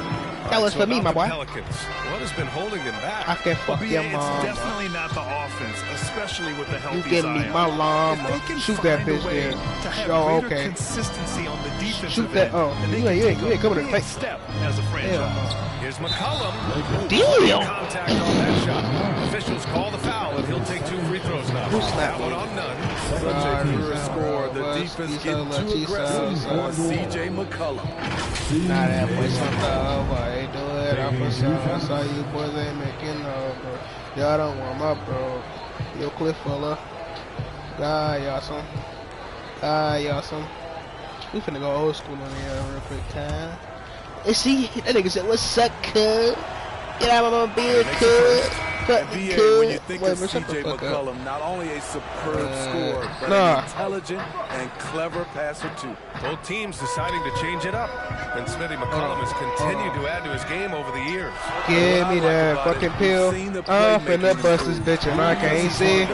S18: That was for me, my boy.
S1: Pelicans. What has been holding them back?
S18: I can fuck your mom.
S2: It's definitely not the offense, especially with the healthy
S18: You getting me my llama. Shoot that bitch there.
S2: To have greater consistency on the defense
S4: shoot that. Oh, you ain't coming to fight.
S2: Step as a franchise.
S1: Here's McCollum.
S4: Damn.
S1: Contact on that shot. Officials call the foul, and he'll take 2 free throws now. That one on none.
S17: Such a pure score. The defense getting too aggressive on C.J. McCollum.
S4: Nah, that boy something over. Ain't do it. I saw you boys ain't making no, bro. Y'all don't warm up, bro. Yo, Cliff fella. Y'all some. We finna go old school on here real quick time. And see, that nigga said, what's up, cuz? Get out of my beard, cuz.
S17: NBA, when you think of C.J. McCollum, not only a superb scorer, but an intelligent and clever passer, too.
S1: Both teams deciding to change it up. And Smitty McCollum has continued to add to his game over the years.
S4: Give me that fucking pill. I'm finna bust this bitch and I can't see.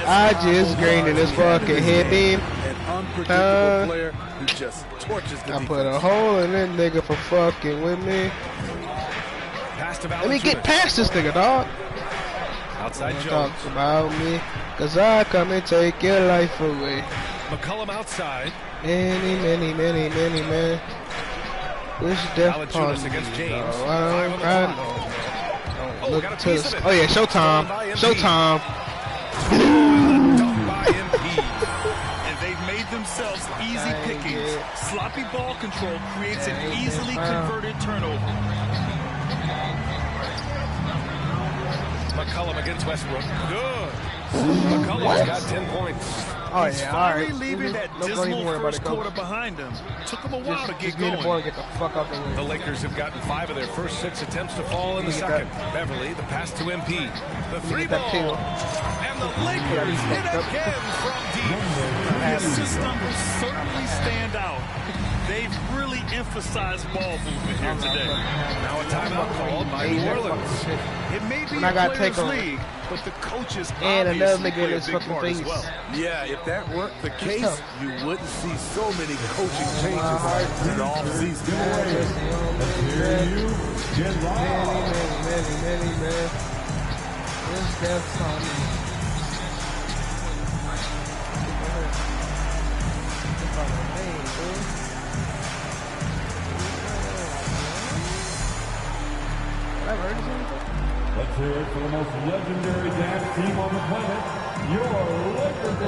S4: I just greened in this fucking head beam.
S17: Unpredictable player who just torches the
S4: I put a hole in that nigga for fucking with me. Let me get past this nigga, dog.
S1: Outside Jones.
S4: Talks about me, cause I come and take your life away.
S1: McCollum outside.
S4: Many, man. Wish death upon me.
S1: Against James.
S4: Look to this. Oh yeah, Showtime.
S2: Themselves easy pickings. Sloppy ball control creates an easily converted turnover.
S1: McCollum against Westbrook. Good. McCollum's got 10 points.
S4: Oh
S2: He's
S4: yeah,
S2: finally
S4: alright.
S2: leaving that dismal first quarter behind him. Took him a while to get going.
S4: Get the fuck out the way.
S1: The Lakers have gotten 5 of their first 6 attempts to fall in the second. Beverly, the pass to MP. The 3 ball. And the Lakers hit again from deep.
S2: His system will certainly stand out. They've really emphasized ball movement here today.
S1: Now a timeout called by New Orleans.
S2: It may be
S4: I
S2: a
S4: got
S2: players'
S4: take
S2: league, but the coaches
S4: and another
S2: obviously
S4: nigga
S2: play
S4: in
S2: a
S4: his
S2: big
S4: fucking
S2: part as
S4: face.
S2: well.
S17: Yeah, if that weren't the case, you wouldn't see so many coaching changes in the offseason.
S4: Many, man. This death on me.
S5: Let's hear it for the most legendary dance team on the planet, your Lakers.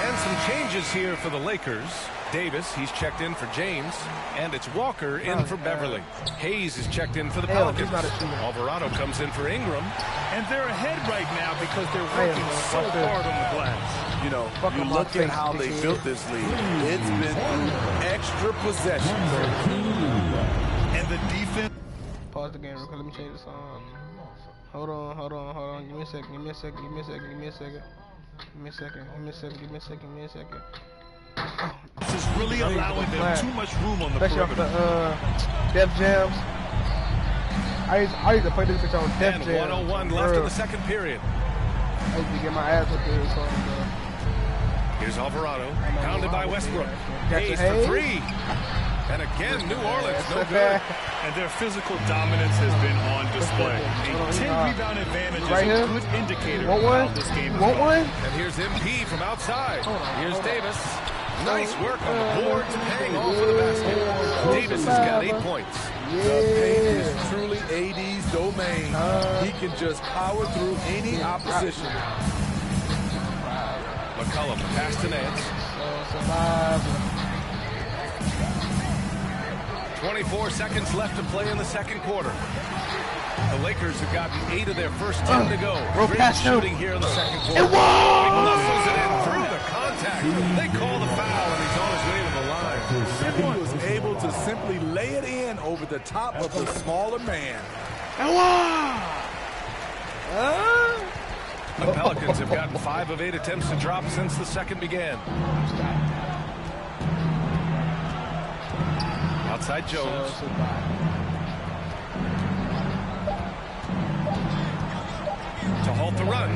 S1: And some changes here for the Lakers. Davis, he's checked in for James, and it's Walker in for Beverly. Hayes is checked in for the Pelicans. Alvarado comes in for Ingram.
S2: And they're ahead right now because they're working so hard on the glass.
S17: You know, you look at how they built this league. It's been through extra possessions.
S2: And the defense.
S4: Pause the game real quick. Let me change the song. Hold on. Give me a second.
S2: This is really allowing them too much room on the perimeter.
S4: Especially off the Def Jams. I used to play this bitch on Def Jams.
S1: 101 left in the second period.
S4: I used to get my ass up there. So,
S1: here's Alvarado, pounded by Westbrook. Hayes for 3. And again, New Orleans, no good.
S2: And their physical dominance has been on display. A 10-rebound advantage is a good indicator of how this game is going.
S1: And here's MP from outside. Here's Davis. Nice work on the boards, paying off for the basket. Davis has got 8 points.
S17: The paint is truly AD's domain. He can just power through any opposition.
S1: McCollum, pass to Nance. 24 seconds left to play in the second quarter. The Lakers have gotten 8 of their first 10 to go. Great shooting here in the second quarter. He muscles it in through the contact. They call the foul, and he's on his way to the line.
S17: He was able to simply lay it in over the top of the smaller man.
S1: The Pelicans have gotten 5 of 8 attempts to drop since the second began. Outside Jones. To halt the run.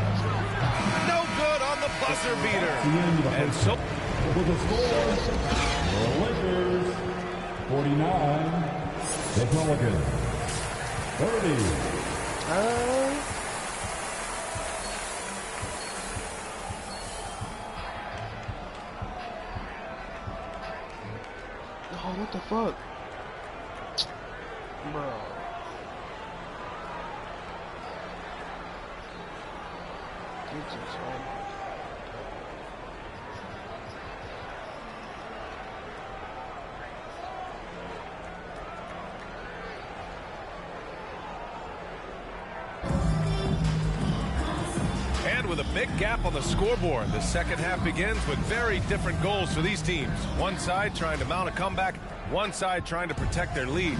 S1: No good on the buzzer beater. And so
S5: with the score, the Lakers 49, the Pelicans 30.
S4: Oh, what the fuck? Bro.
S1: And with a big gap on the scoreboard, the second half begins with very different goals for these teams. One side trying to mount a comeback, one side trying to protect their lead.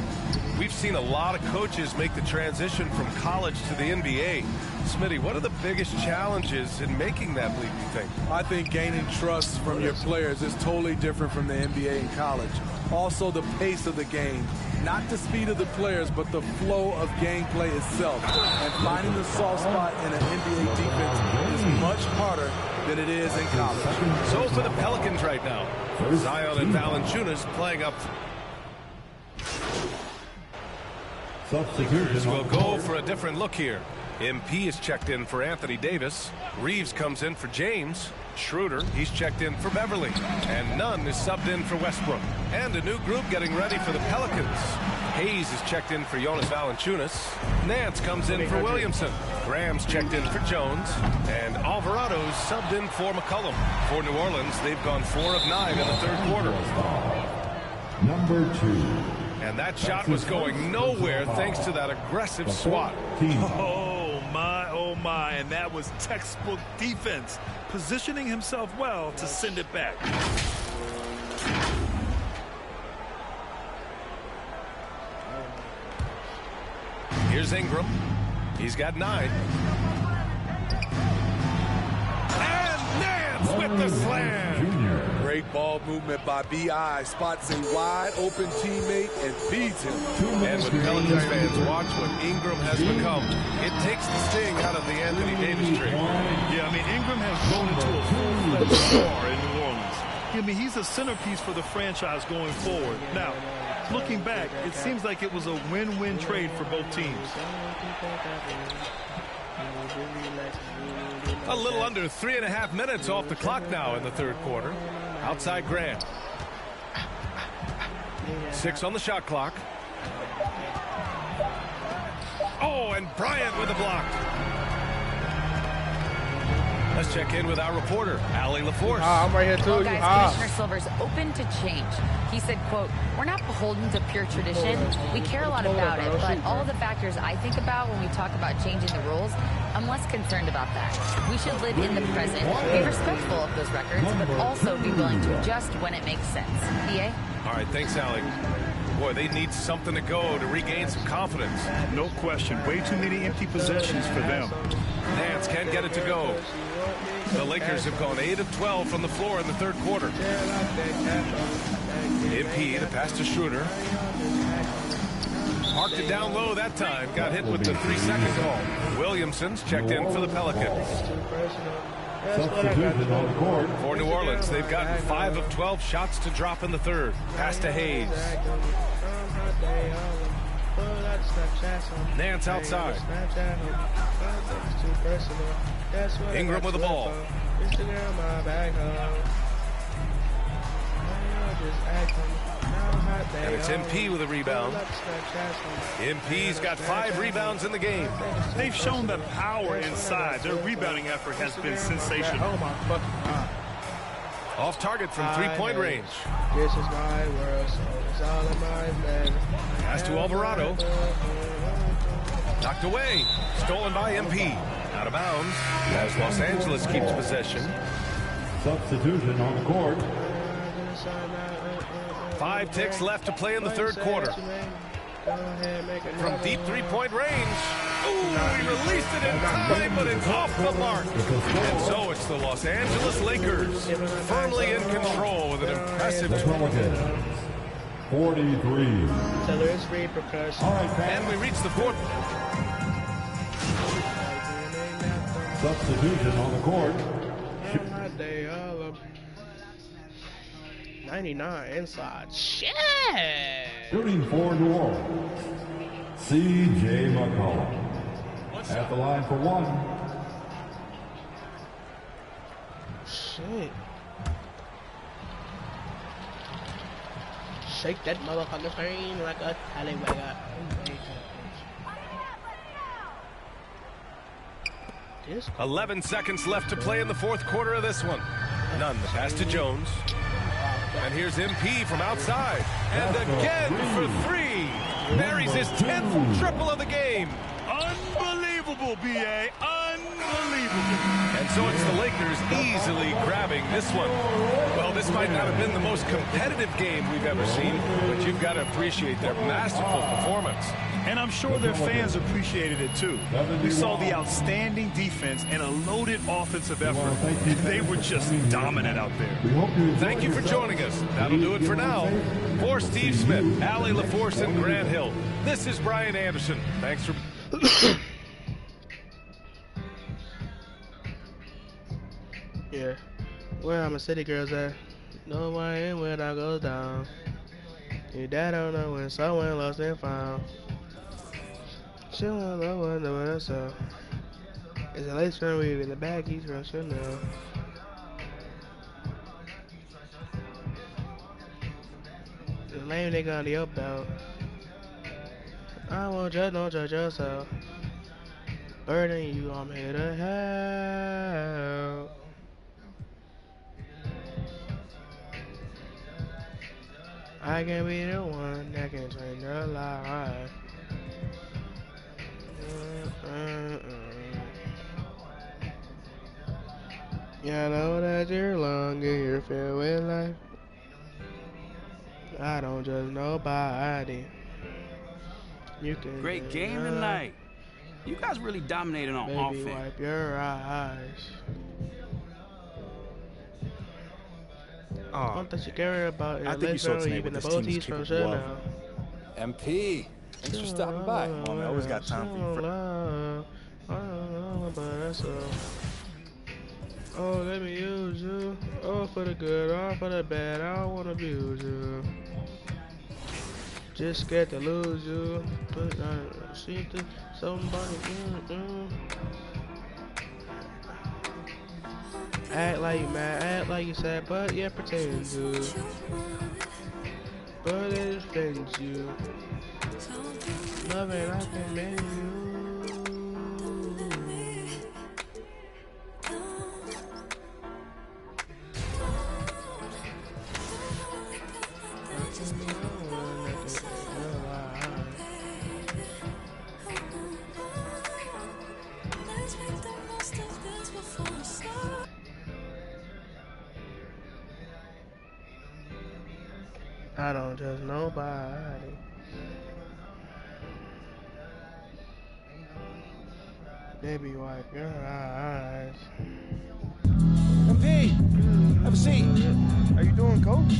S1: We've seen a lot of coaches make the transition from college to the NBA. Smitty, what are the biggest challenges in making that leap, you think?
S17: I think gaining trust from your players is totally different from the NBA and college. Also, the pace of the game. Not the speed of the players, but the flow of gameplay itself. And finding the soft spot in an NBA defense is much harder than it is in college.
S1: So for the Pelicans right now, Zion and Valanciunas playing up. Lakers will go for a different look here. MP is checked in for Anthony Davis. Reeves comes in for James. Schroeder, he's checked in for Beverly. And Nunn is subbed in for Westbrook. And a new group getting ready for the Pelicans. Hayes is checked in for Jonas Valanciunas. Nance comes in for Williamson. Graham's checked in for Jones. And Alvarado's subbed in for McCollum. For New Orleans, they've gone 4 of 9 in the third quarter.
S5: Number 2.
S1: And that shot was going nowhere thanks to that aggressive swat.
S2: Oh my, and that was textbook defense, positioning himself well to send it back.
S1: Here's Ingram. He's got 9. And Nance with the slam.
S17: Great ball movement by B.I. Spots a wide open teammate and feeds him.
S1: And when Pelicans fans watch what Ingram has become, it takes the sting out of the Anthony Davis trade.
S2: Yeah, I mean, Ingram has grown into a full-fledged star in New Orleans. I mean, he's a centerpiece for the franchise going forward. Now, looking back, it seems like it was a win-win trade for both teams.
S1: A little under 3.5 minutes off the clock now in the third quarter. Outside Grant. 6 on the shot clock. Oh, and Bryant with a block. Let's check in with our reporter, Allie LaForce.
S18: I'm right here too.
S3: Well, guys, Commissioner Silver's open to change. He said, quote, "We're not beholden to pure tradition. We care a lot about it, but all the factors I think about when we talk about changing the rules, I'm less concerned about that. We should live in the present, be respectful of those records, but also be willing to adjust when it makes sense." PA?
S1: All right, thanks, Allie. Boy, they need something to go to regain some confidence.
S2: No question. Way too many empty possessions for them.
S1: Nance can't get it to go. The Lakers have gone 8 of 12 from the floor in the third quarter. MP, the pass to Schroeder. Parked it down low that time. Got hit with the 3-second call. Williamson's checked in for the Pelicans.
S5: Substitution on the court.
S1: For New Orleans, they've gotten 5 of 12 shots to drop in the third. Pass to Hayes. Nance outside. Ingram with the ball. And it's MP with a rebound. MP's got 5 rebounds in the game.
S2: They've shown the power inside. Their rebounding effort has been sensational.
S1: Off target from 3-point range.
S4: This is my world, so it's all in my bed.
S1: Pass to Alvarado. Knocked away. Stolen by MP. Out of bounds as Los Angeles keeps possession.
S5: Substitution on the court.
S1: 5 ticks left to play in the third quarter. From deep 3-point range. Ooh, he released it in time, but it's off the mark. And so it's the Los Angeles Lakers firmly in control with an impressive
S5: 20. 43.
S1: And we reach the fourth.
S5: Substitution on the court.
S4: 99 inside. Shit!
S5: Shooting for New Orleans, C.J. McCollum. At the line for 1.
S4: Shit. Shake that motherfucking thing like a tallywagger.
S1: 11 seconds left to play in the fourth quarter of this one. None. The pass to Jones. And here's MP from outside. And again for three. Buries his 10th triple of the game.
S2: Unbelievable, B.A. Unbelievable.
S1: And so it's the Lakers easily grabbing this one. Well, this might not have been the most competitive game we've ever seen, but you've got to appreciate their masterful performance.
S2: And I'm sure their fans appreciated it too. We saw the outstanding defense and a loaded offensive effort. They were just dominant out there.
S1: Thank you for joining us. That'll do it for now. For Steve Smith, Allie LaForce, and Grant Hill, this is Brian Anderson. Thanks for...
S4: Yeah. Where are my city girls at? No, I ain't when I go down. Your dad don't know when someone lost and found. She don't know what the world so. It's a lace front weave in the back, he's from Chanel. The lame nigga on the up belt. I won't judge, don't judge yourself. Burden you, I'm here to help. I can be the one that can change your life. Yeah, I know that you're long and you're filled with life. I don't judge nobody. You can
S19: great game tonight. You guys really dominated on offense.
S4: Baby, wipe your eyes. One that you care about
S12: I think you saw tonight what this team is capable of.
S20: MP, thanks for stopping by. Well, I always got time for you.
S4: Oh, let me use you. Oh, for the good, or for the bad. I don't wanna abuse you. Just scared to lose you. But I see to somebody. Act like you mad, act like you sad, but yeah, pretend to. But it offends you. Loving, I can make you. I don't judge nobody. Baby, wipe your eyes.
S11: MP, have a seat. How you doing, coach?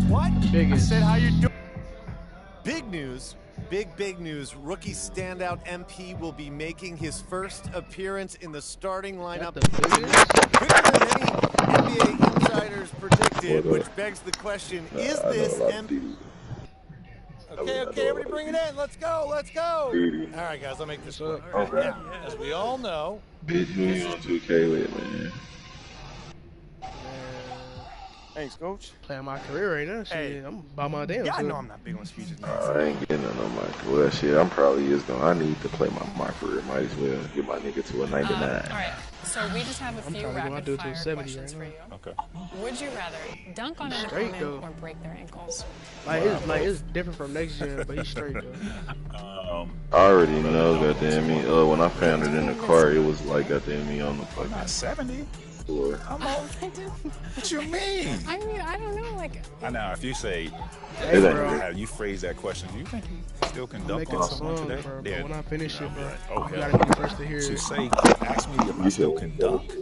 S11: What?
S4: Biggest.
S11: I said, how you doing?
S21: Big news. Big news. Rookie standout MP will be making his first appearance in the starting lineup. Quicker than any NBA insiders predicted, which begs the question, is this MP? Okay, everybody bring it in. Let's go. All right, guys, I'll make this quick.
S20: Okay.
S21: Now, as we all know,
S20: Bitch, we on 2K lit, man.
S11: Thanks, coach.
S4: Playing my career right now. Shit, I'm by my damn.
S11: Yeah, I
S4: self.
S11: know I'm not big on speeches, man.
S20: I ain't getting none on my career. Shit, I'm probably just gonna. I need to play my career. Might as well get my nigga to a 99.
S16: All right, so we just have a few rapid fire questions for you.
S12: Okay.
S16: Would you rather dunk on an
S4: Straight,
S16: opponent
S4: though.
S16: or break their ankles?
S4: Like it's different from next gen, but he's straight though.
S20: I already know, goddamn me. When I found it in the car, it was like goddamn me on the fucking.
S12: Not 70.
S20: Floor.
S12: I'm old. What you mean?
S16: I mean, I don't know, like.
S12: I know. If you say,
S20: Hey, bro.
S12: how you phrase that question, do you think you still can dunk
S4: Making
S12: on
S4: a
S12: someone
S4: song,
S12: today?
S4: bro,
S12: Yeah.
S4: but when I finish it, bro,
S12: Oh,
S4: you
S12: hell.
S4: gotta be the first to hear
S12: To
S4: it.
S12: say, ask me if I still can dunk.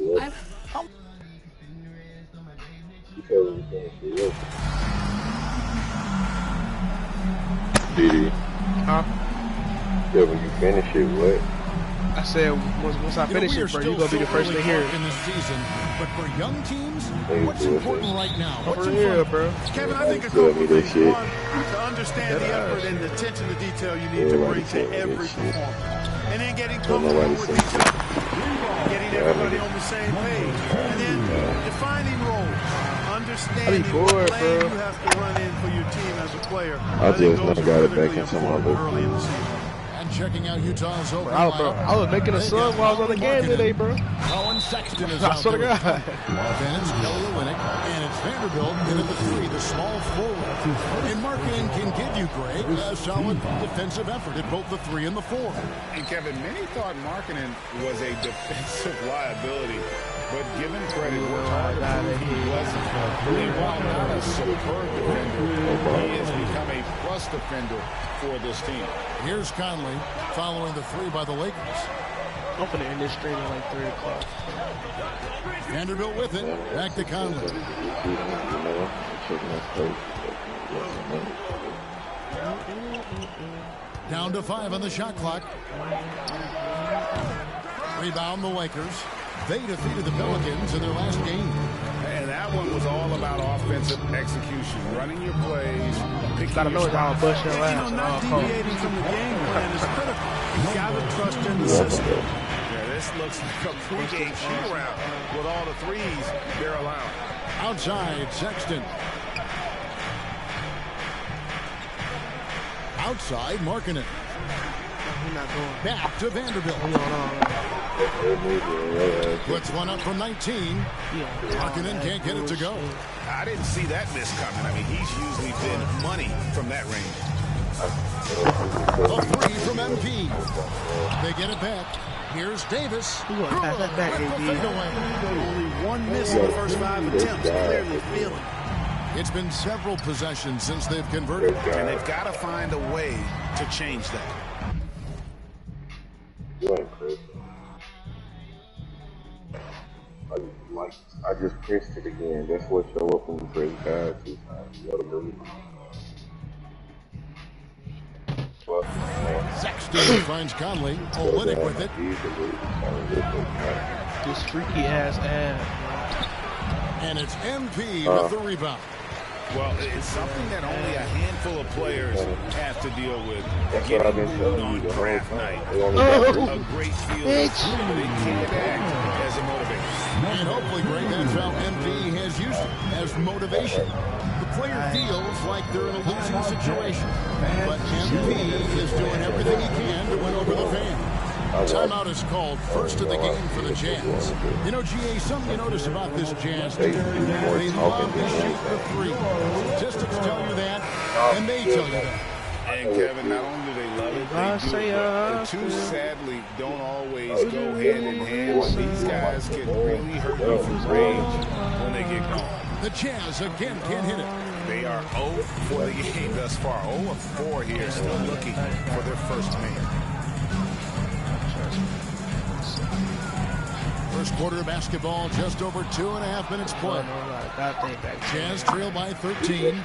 S20: Didi.
S4: Huh?
S20: Yeah, when you finish it, what?
S4: I said once I finish it, bro, you gonna be the first to hear it.
S13: in the season, but for young teams,
S20: Hey,
S13: what's
S20: do it,
S13: important
S20: man.
S13: right now?
S4: For real, bro.
S2: Kevin, I think a
S20: Tell
S2: couple
S20: me
S2: of
S20: that
S2: things.
S20: shit.
S2: One, to understand the effort and the attention to detail you need to
S20: Everybody
S2: bring
S20: tell
S2: to
S20: me that
S2: every
S20: shit.
S2: performance. And then getting
S20: Don't
S2: comfortable
S20: nobody
S2: with
S20: say
S2: each
S20: shit.
S2: other. Getting everybody on the same page. And then defining roles.
S21: understanding what play you have to run in for your team as a player.
S20: I just never got it back into my
S21: early in the season.
S13: And checking out Utah's open
S18: I was making a sub while I was on the game today, bro.
S13: Colin Sexton is
S18: I
S13: out
S18: swear to
S13: there.
S18: God.
S13: Then it's Kelly Olynyk, and it's Vanderbilt in at the 3, the small forward. And Markkanen can give you, Greg, a solid defensive effort at both the 3 and the 4.
S14: And Kevin, many thought Markkanen was a defensive liability, but given credit where hard he wasn't. And while not a superb defender, he has become a plus defender for this team.
S13: Here's Conley following the 3 by the Lakers.
S18: I'm gonna end this stream at like 3 o'clock.
S13: Vanderbilt with it. Back to Conley. Down to 5 on the shot clock. Rebound the Lakers. They defeated the Pelicans in their last game.
S14: And that one was all about offensive execution, running your plays, picking
S18: Gotta know
S14: your
S18: it's all
S14: spots.
S18: bush your
S21: You know, not deviating from the game plan is critical. You gotta trust in the system.
S14: Yeah, this looks like a pregame shoot-around with all the threes they're allowing.
S13: Outside, Sexton. Outside, Markkanen. Back to Vanderbilt. Puts one up from 19. Markkanen can't get it to go.
S14: I didn't see that miss coming. I mean, he's usually been money from that range.
S13: A 3 from MP. They get it back. Here's Davis.
S18: Pass that back,
S21: Only one miss in the first 5 attempts. Clearly feeling.
S13: It's been several possessions since they've converted.
S14: And they've got to find a way to change that.
S20: I just pressed it again. That's what show up when you press guys. You gotta believe it.
S13: Sexton finds Conley. Olynyk with it.
S18: This freaky ass ass.
S13: And it's MP with the rebound.
S14: Well, it's something that only a handful of players have to deal with.
S20: That's
S14: Getting
S20: what I've been
S14: moved
S20: telling
S14: on
S20: you.
S14: draft night.
S20: Oh.
S14: A great feeling, but it can't act as a motivator.
S13: And hopefully, Greg, that's how MP has used it as motivation. The player feels like they're in a losing situation, but MP is doing everything he can to win over the fans. Timeout is called, first of the game for the Jazz. You know, GA, something you notice about this Jazz team, they love to shoot the 3. Statistics tell you that, and they tell you that.
S14: And Kevin, not only do they love it, they do it, but the two sadly don't always go hand in hand. These guys can really hurt you from range when they get going.
S13: The Jazz again can't hit it.
S14: They are 0 for the game thus far. 0 of 4 here, still looking for their first man.
S13: First quarter of basketball, just over 2.5 minutes play. Jazz trail by 13.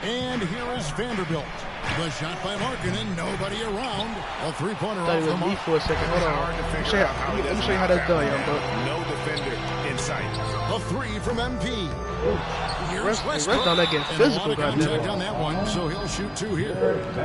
S13: And here is Vanderbilt. The shot by Markkanen, nobody around. A three-pointer off the mark.
S18: For a second. Hold on. Let me show you how that's done, young buck.
S14: No defender in sight.
S13: A 3 from MP.
S18: Rest on that getting physical,
S13: goddamn. On that one, so he'll shoot 2 here.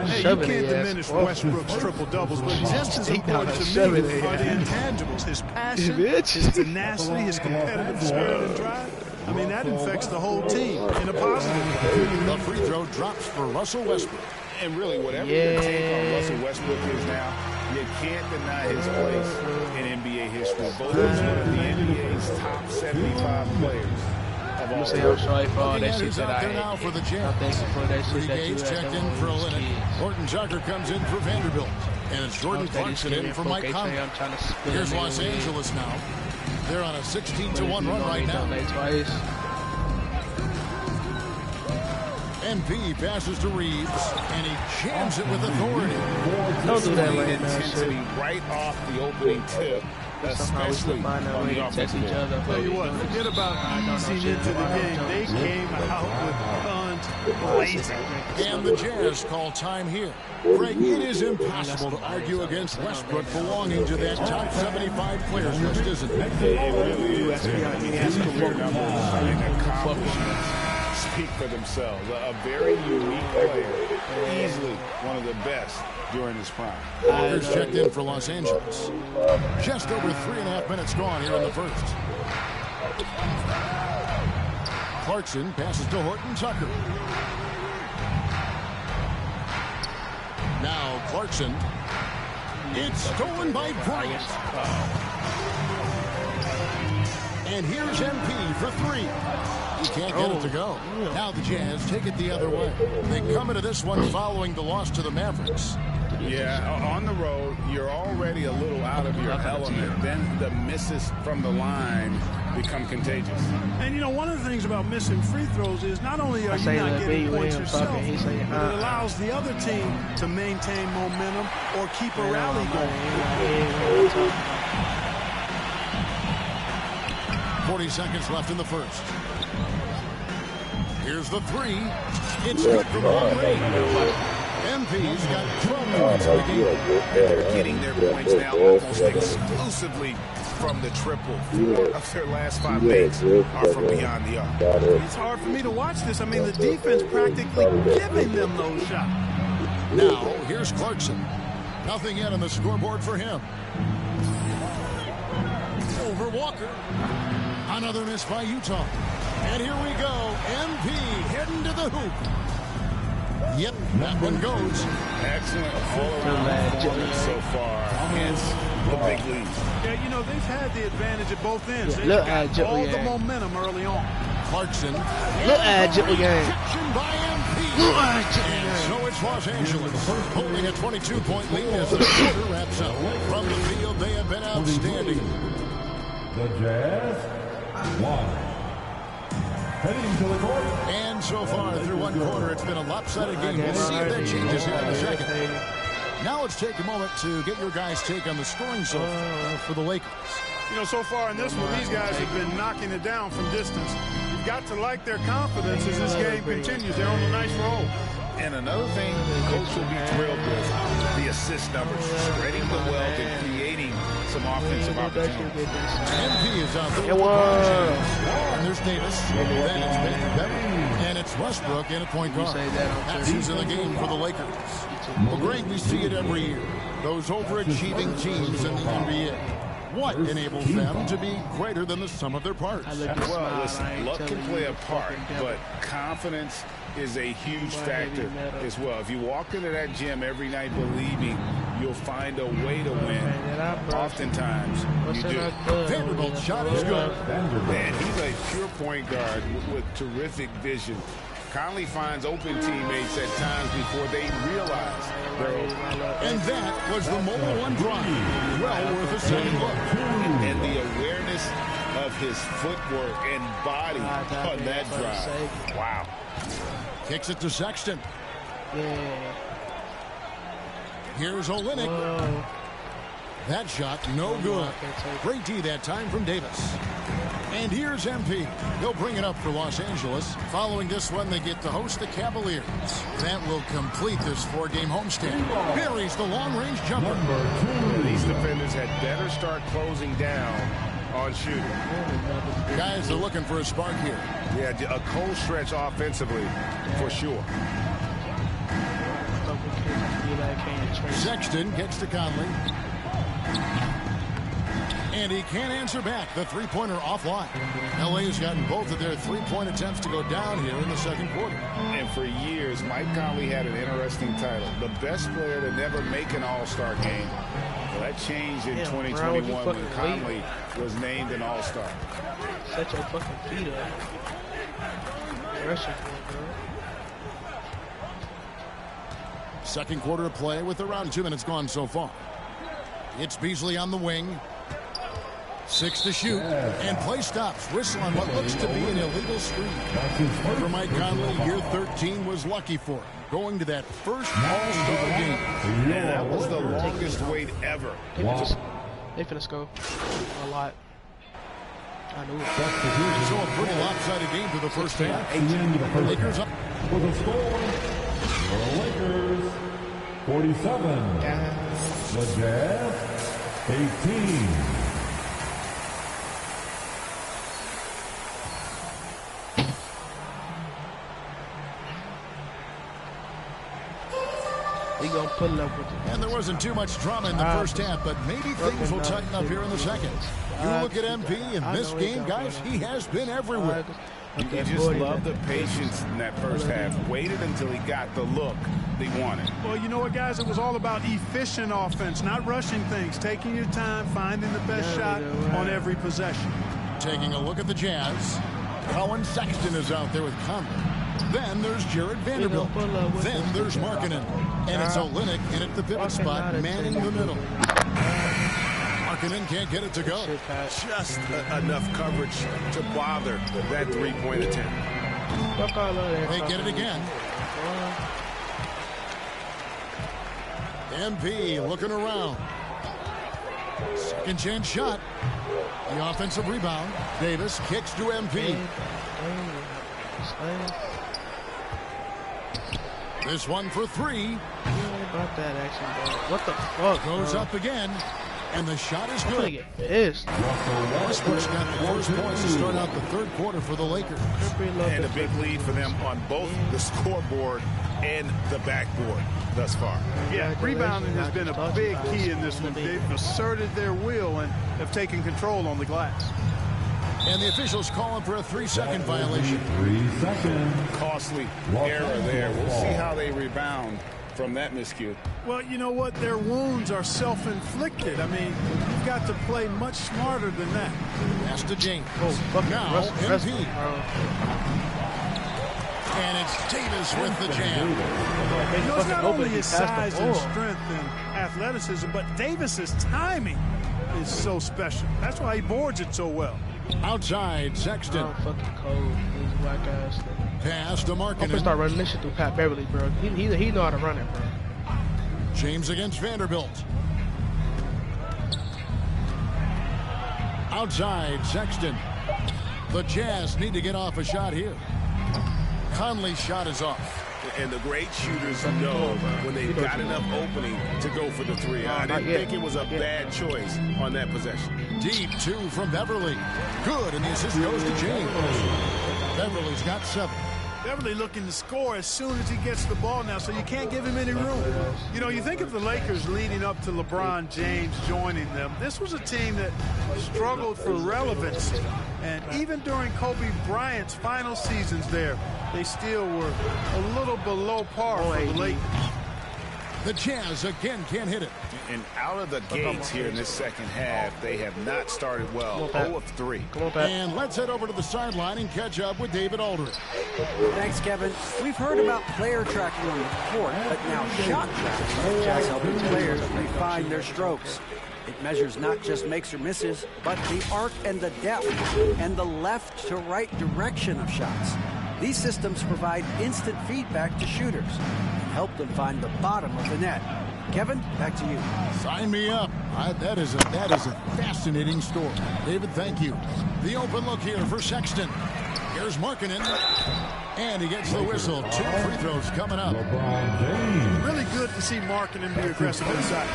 S21: Hey, you can't diminish Westbrook's triple-doubles, but just as important to me are the intangibles. His passion, his tenacity, his competitive spirit and drive. I mean, that infects the whole team in a positive way.
S13: The free throw drops for Russell Westbrook.
S14: And really, whatever your take on Russell Westbrook is now, you can't deny his place in NBA history. Voted as one of the NBA's top 75 players.
S18: I'm gonna say I'm sorry for all that shit
S13: He's
S18: that
S13: out
S18: I
S13: there now for the Jazz.
S18: thank you for that shit that you
S13: Gage
S18: had
S13: checked
S18: done
S13: in for
S18: with those
S13: Olynyk.
S18: kids.
S13: Horton Tucker comes in for Vanderbilt. And it's Jordan Clarkson in for Mike Conley. Here's Los Angeles now. They're on a 16-1 run right now. MP passes to Reeves, and he jams it with authority.
S18: Don't do that right now,
S14: intensity right off the opening tip, especially on the offensive end.
S21: Tell you what, forget about easing into the game. They came out with guns blazing.
S13: And the Jazz call time here. Greg, it is impossible to argue against Westbrook belonging to that top 75 players list, isn't it?
S14: It really is. His career numbers and accomplishments speak for themselves. A very unique player, easily one of the best during his prime.
S13: Walker's checked in for Los Angeles. Just over 3.5 minutes gone here in the first. Clarkson passes to Horton Tucker. Now Clarkson. It's stolen by Bryant. And here's MP for three. He can't get it to go. Now the Jazz take it the other way. They come into this one following the loss to the Mavericks.
S14: Yeah, on the road, you're already a little out of your element. Then the misses from the line become contagious.
S6: And, you know, one of the things about missing free throws is not only are you not getting points yourself, but it allows the other team to maintain momentum or keep a rally going.
S13: 40 seconds left in the first. Here's the three. It's good from long range. MP's got 12 points in the game.
S14: They're getting their points now almost exclusively from the triple. 4 of their last 5 makes are from beyond the arc.
S6: It's hard for me to watch this. I mean, the defense practically giving them those shots.
S13: Now, here's Clarkson. Nothing yet on the scoreboard for him. Over Walker. Another miss by Utah. And here we go. MP heading to the hoop. Yep, that one goes.
S14: Excellent all-around performance so far against the big league.
S6: Yeah, you know, they've had the advantage at both ends. They've got all the momentum early on.
S13: Clarkson.
S18: Look at Jippy game.
S13: By MP. And so it's Los Angeles holding a 22-point lead as the quarter wraps up. From the field, they have been outstanding.
S5: The Jazz won. Heading to the court.
S13: And so far through one quarter, it's been a lopsided game. We'll see if that changes here in a second. Now let's take a moment to get your guys' take on the scoring so far for the Lakers.
S6: You know, so far in this one, these guys have been knocking it down from distance. You've got to like their confidence as this game continues. They're on a nice roll.
S14: And another thing Coach will be thrilled with, the assist numbers, spreading the wealth and creating some offensive opportunities.
S13: MP is out there. And there's Davis. Then it's Beverly. And it's Westbrook in a point guard. That's who's in the game for the Lakers. Well, Greg, we see it every year. Those overachieving teams in the NBA. What enables them to be greater than the sum of their parts?
S14: Well, listen, luck can play a part, but confidence is a huge factor as well. If you walk into that gym every night believing you'll find a way to win, oftentimes you do.
S13: Vanderbilt's shot is good.
S14: Man, he's a pure point guard with terrific vision. Conley finds open teammates at times before they realize they're open.
S13: And that was the Mobile One drive. Well worth a second look.
S14: And the awareness of his footwork and body on that drive. Wow.
S13: Kicks it to Sexton. Here's Olynyk. That shot, no good. Great D that time from Davis. And here's MP. They'll bring it up for Los Angeles. Following this one, they get to host the Cavaliers. That will complete this 4-game homestand. Buries the long-range jumper.
S14: These defenders had better start closing down on shooting.
S13: Guys are looking for a spark here.
S14: Yeah, a cold stretch offensively, for sure.
S13: Sexton gets to Conley. And he can't answer back. The three-pointer offline. LA has gotten both of their three-point attempts to go down here in the second quarter.
S14: And for years, Mike Conley had an interesting title. The best player to never make an all-star game. Well, that changed in 2021 when Conley was named an all-star.
S18: Set your fucking feet up.
S13: Second quarter of play with around 2 minutes gone so far. It's Beasley on the wing. 6 to shoot, and play stops. Whistle on what looks to be an illegal screen. For Mike Conley, year 13 was lucky for him, going to that first all-star game.
S14: And that was the longest wait ever.
S18: They finna score a lot. I knew it.
S13: So a pretty lopsided game for the first half. The Lakers up.
S5: For the score, the Lakers 47. The Jazz 18.
S18: He gonna pull up with it.
S13: And there wasn't too much drama in the first half, but maybe things will tighten up here in the second. You look at MP in this game, guys, he has been everywhere.
S14: You just love the patience in that first half. Waited until he got the look they wanted.
S6: Well, you know what, guys? It was all about efficient offense, not rushing things, taking your time, finding the best shot on every possession.
S13: Taking a look at the Jazz. Colin Sexton is out there with Conley. Then there's Jared Vanderbilt. Then there's Markkanen. And it's Olynyk in at the pivot spot, manning the middle. Markkanen can't get it to go.
S14: Just enough coverage to bother that three-point attempt.
S13: They get it again. MP looking around. Second chance shot. The offensive rebound. Davis kicks to MP. This one for three.
S18: What the fuck?
S13: Goes up again. And the shot is good.
S18: Get pissed.
S13: Westbrook's got the first points to start out the third quarter for the Lakers.
S14: And a big lead for them on both the scoreboard and the backboard thus far.
S6: Yeah, rebounding has been a big key in this one. They've asserted their will and have taken control on the glass.
S13: And the officials calling for a 3-second violation.
S5: 3 seconds.
S14: Costly error there. We'll see how they rebound from that miscue.
S6: Well, you know what? Their wounds are self-inflicted. I mean, you've got to play much smarter than that.
S13: Pass to James. Now, MP. And it's Davis with the jam.
S6: You know, it's not only his size and strength and athleticism, but Davis's timing is so special. That's why he boards it so well.
S13: Outside, Sexton.
S18: I'm fucking cold. These black ass.
S13: Pass to Markkanen.
S18: I'm gonna start running this shit through Pat Beverly, bro. He know how to run it, bro.
S13: James against Vanderbilt. Outside, Sexton. The Jazz need to get off a shot here. Conley's shot is off.
S14: And the great shooters know when they've got enough opening to go for the three. I didn't think it was a bad choice on that possession.
S13: Deep two from Beverly. Good, and the assist goes to James. Beverly's got 7.
S6: Beverly looking to score as soon as he gets the ball now, so you can't give him any room. You know, you think of the Lakers leading up to LeBron James joining them. This was a team that struggled for relevancy. And even during Kobe Bryant's final seasons there, they still were a little below par for the Lakers.
S13: The Jazz again can't hit it.
S14: And out of the gates here in this second half, they have not started well. 0 of 3.
S13: And let's head over to the sideline and catch up with David Aldridge.
S15: Thanks, Kevin. We've heard about player tracking on the court, but now shot tracking. Jazz helping players refine their strokes. It measures not just makes or misses, but the arc and the depth and the left to right direction of shots. These systems provide instant feedback to shooters and help them find the bottom of the net. Kevin, back to you.
S13: Sign me up. That is a fascinating story. David, thank you. The open look here for Sexton. Here's Markkanen. And he gets the whistle. 2 free throws coming up.
S6: Really good to see Markkanen be aggressive inside.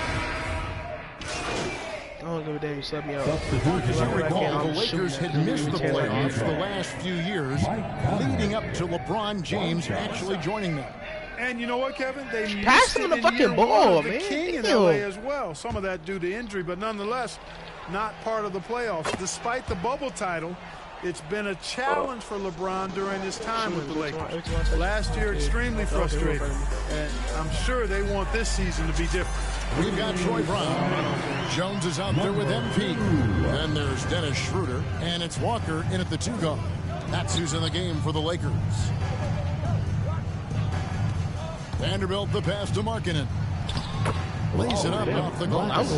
S18: I don't give a damn, you sub me out.
S13: As you recall, the Lakers had missed the playoffs the last few years, leading up to LeBron James actually joining them.
S6: And you know what, Kevin? They
S18: passed him the fucking ball, man.
S6: The King in LA as well. Some of that due to injury, but nonetheless, not part of the playoffs. Despite the bubble title, it's been a challenge for LeBron during his time with the Lakers. Last year, extremely frustrating. And I'm sure they want this season to be different.
S13: We've got Troy Brown. Jones is out there with MP. Then there's Dennis Schroeder. And it's Walker in at the 2 guard. That's who's in the game for the Lakers. Vanderbilt the pass to Markkanen. Lays it up off the glass.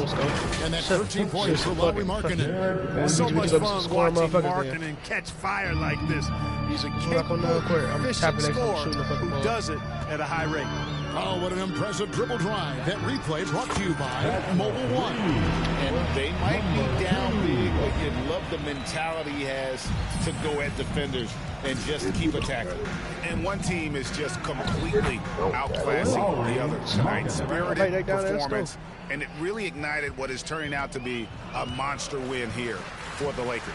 S13: And that's 13 points for Lauri Markkanen.
S6: It's so much fun watching Markkanen catch fire like this. He's a capable, efficient scorer who does it at a high rate.
S13: Oh, what an impressive dribble drive. That replay brought to you by Mobile One.
S14: And they might be down big, but you love the mentality he has to go at defenders and just keep attacking. And one team is just completely outclassing the other tonight. Spirited performance, and it really ignited what is turning out to be a monster win here for the Lakers.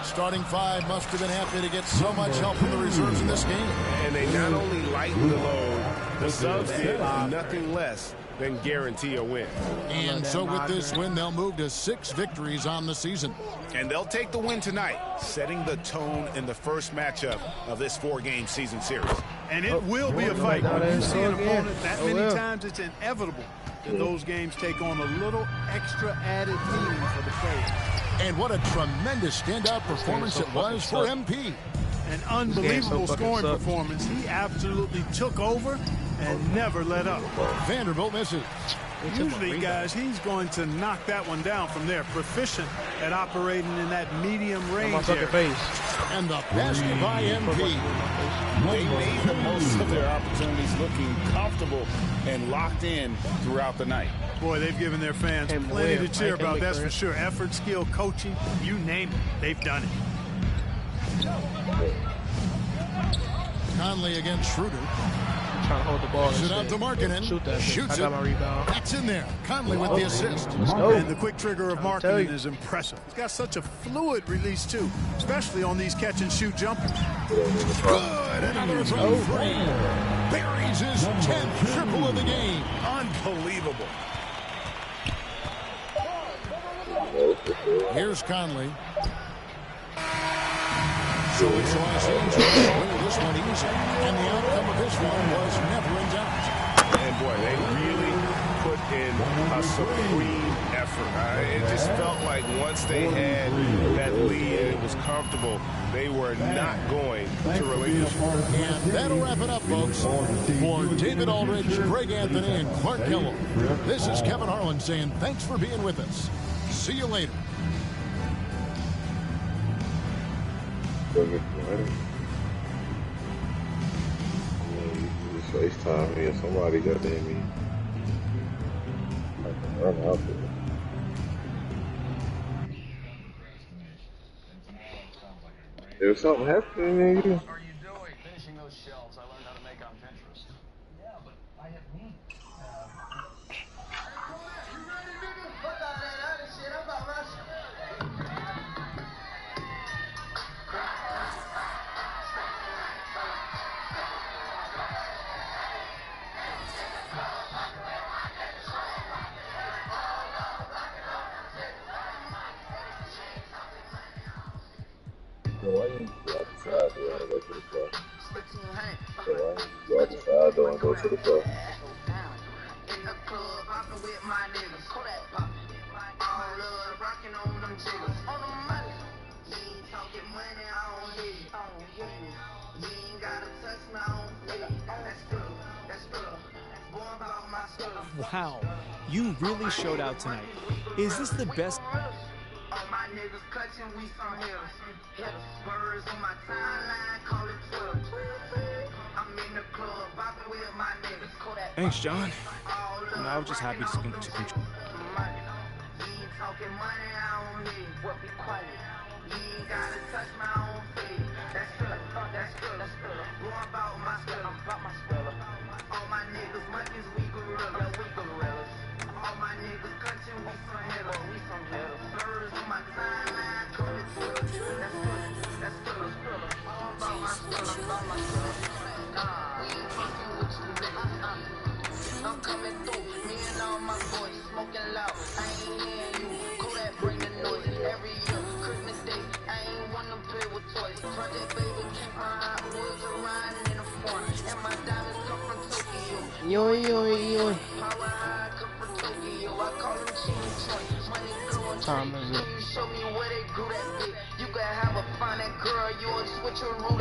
S13: Starting five must have been happy to get so much help from the reserves in this game.
S14: And they not only lightened the load, the subs did nothing less than guarantee a win.
S13: And so with this win, they'll move to 6 victories on the season.
S10: And they'll take the win tonight, setting the tone in the first matchup of this 4-game season series.
S6: And it will be a fight. When you see an opponent that many times, it's inevitable that those games take on a little extra added meaning for the players.
S13: And what a tremendous standout performance it was for MP.
S6: An unbelievable scoring performance. He absolutely took over and never let up.
S13: Vanderbilt misses.
S6: Usually, guys, he's going to knock that one down from there. Proficient at operating in that medium range there.
S13: And the basket by MP.
S10: They made the most of their opportunities, looking comfortable and locked in throughout the night.
S6: Boy, they've given their fans plenty to cheer about, that's for sure. Effort, skill, coaching, you name it, they've done it.
S13: Conley against Schroeder.
S18: Trying to hold the ball.
S13: Shoot out to Markkanen. Shoots
S18: I got my
S13: it.
S18: rebound.
S13: That's in there. Conley with the assist.
S6: And the quick trigger of Markkanen is impressive. He's got such a fluid release, too, especially on these catch-and-shoot jumpers.
S13: Good. Another from three. Buries his 10th triple of the game.
S10: Unbelievable.
S13: Here's Conley. So it's this one easy. And the outcome of this one was never in doubt.
S14: And boy, they really put in a supreme effort. It just felt like once they had that lead and it was comfortable, they were not going to relinquish.
S13: And that'll wrap it up, folks. For David Aldridge, Greg Anthony, and Clark Kellogg, this is Kevin Harlan saying thanks for being with us. See you later.
S20: FaceTime me or somebody got damn me. I can run out there. There's something happening, nigga.
S22: Finishing those shelves I learned how to make on Pinterest. Yeah, but I have me.
S20: Why you go outside though and go to the car? So why you go outside though and go to the car?
S11: Wow, you really showed out tonight. Is this the best? Thanks, John. No, I was just happy to control.
S22: I'm coming through, me and all my boys smoking loud. I ain't hearing you. Kodak bring the noise every year. Christmas Day, I ain't wanna play with toys. Project Baby keep my hot wheels riding in the front, and my diamonds come from Tokyo.
S18: Yo.
S22: Power high come from Tokyo. I call them King Troy. Money growing
S18: Time is it?
S22: You show me where they grew that big. You could have a fine girl, you would switch a root.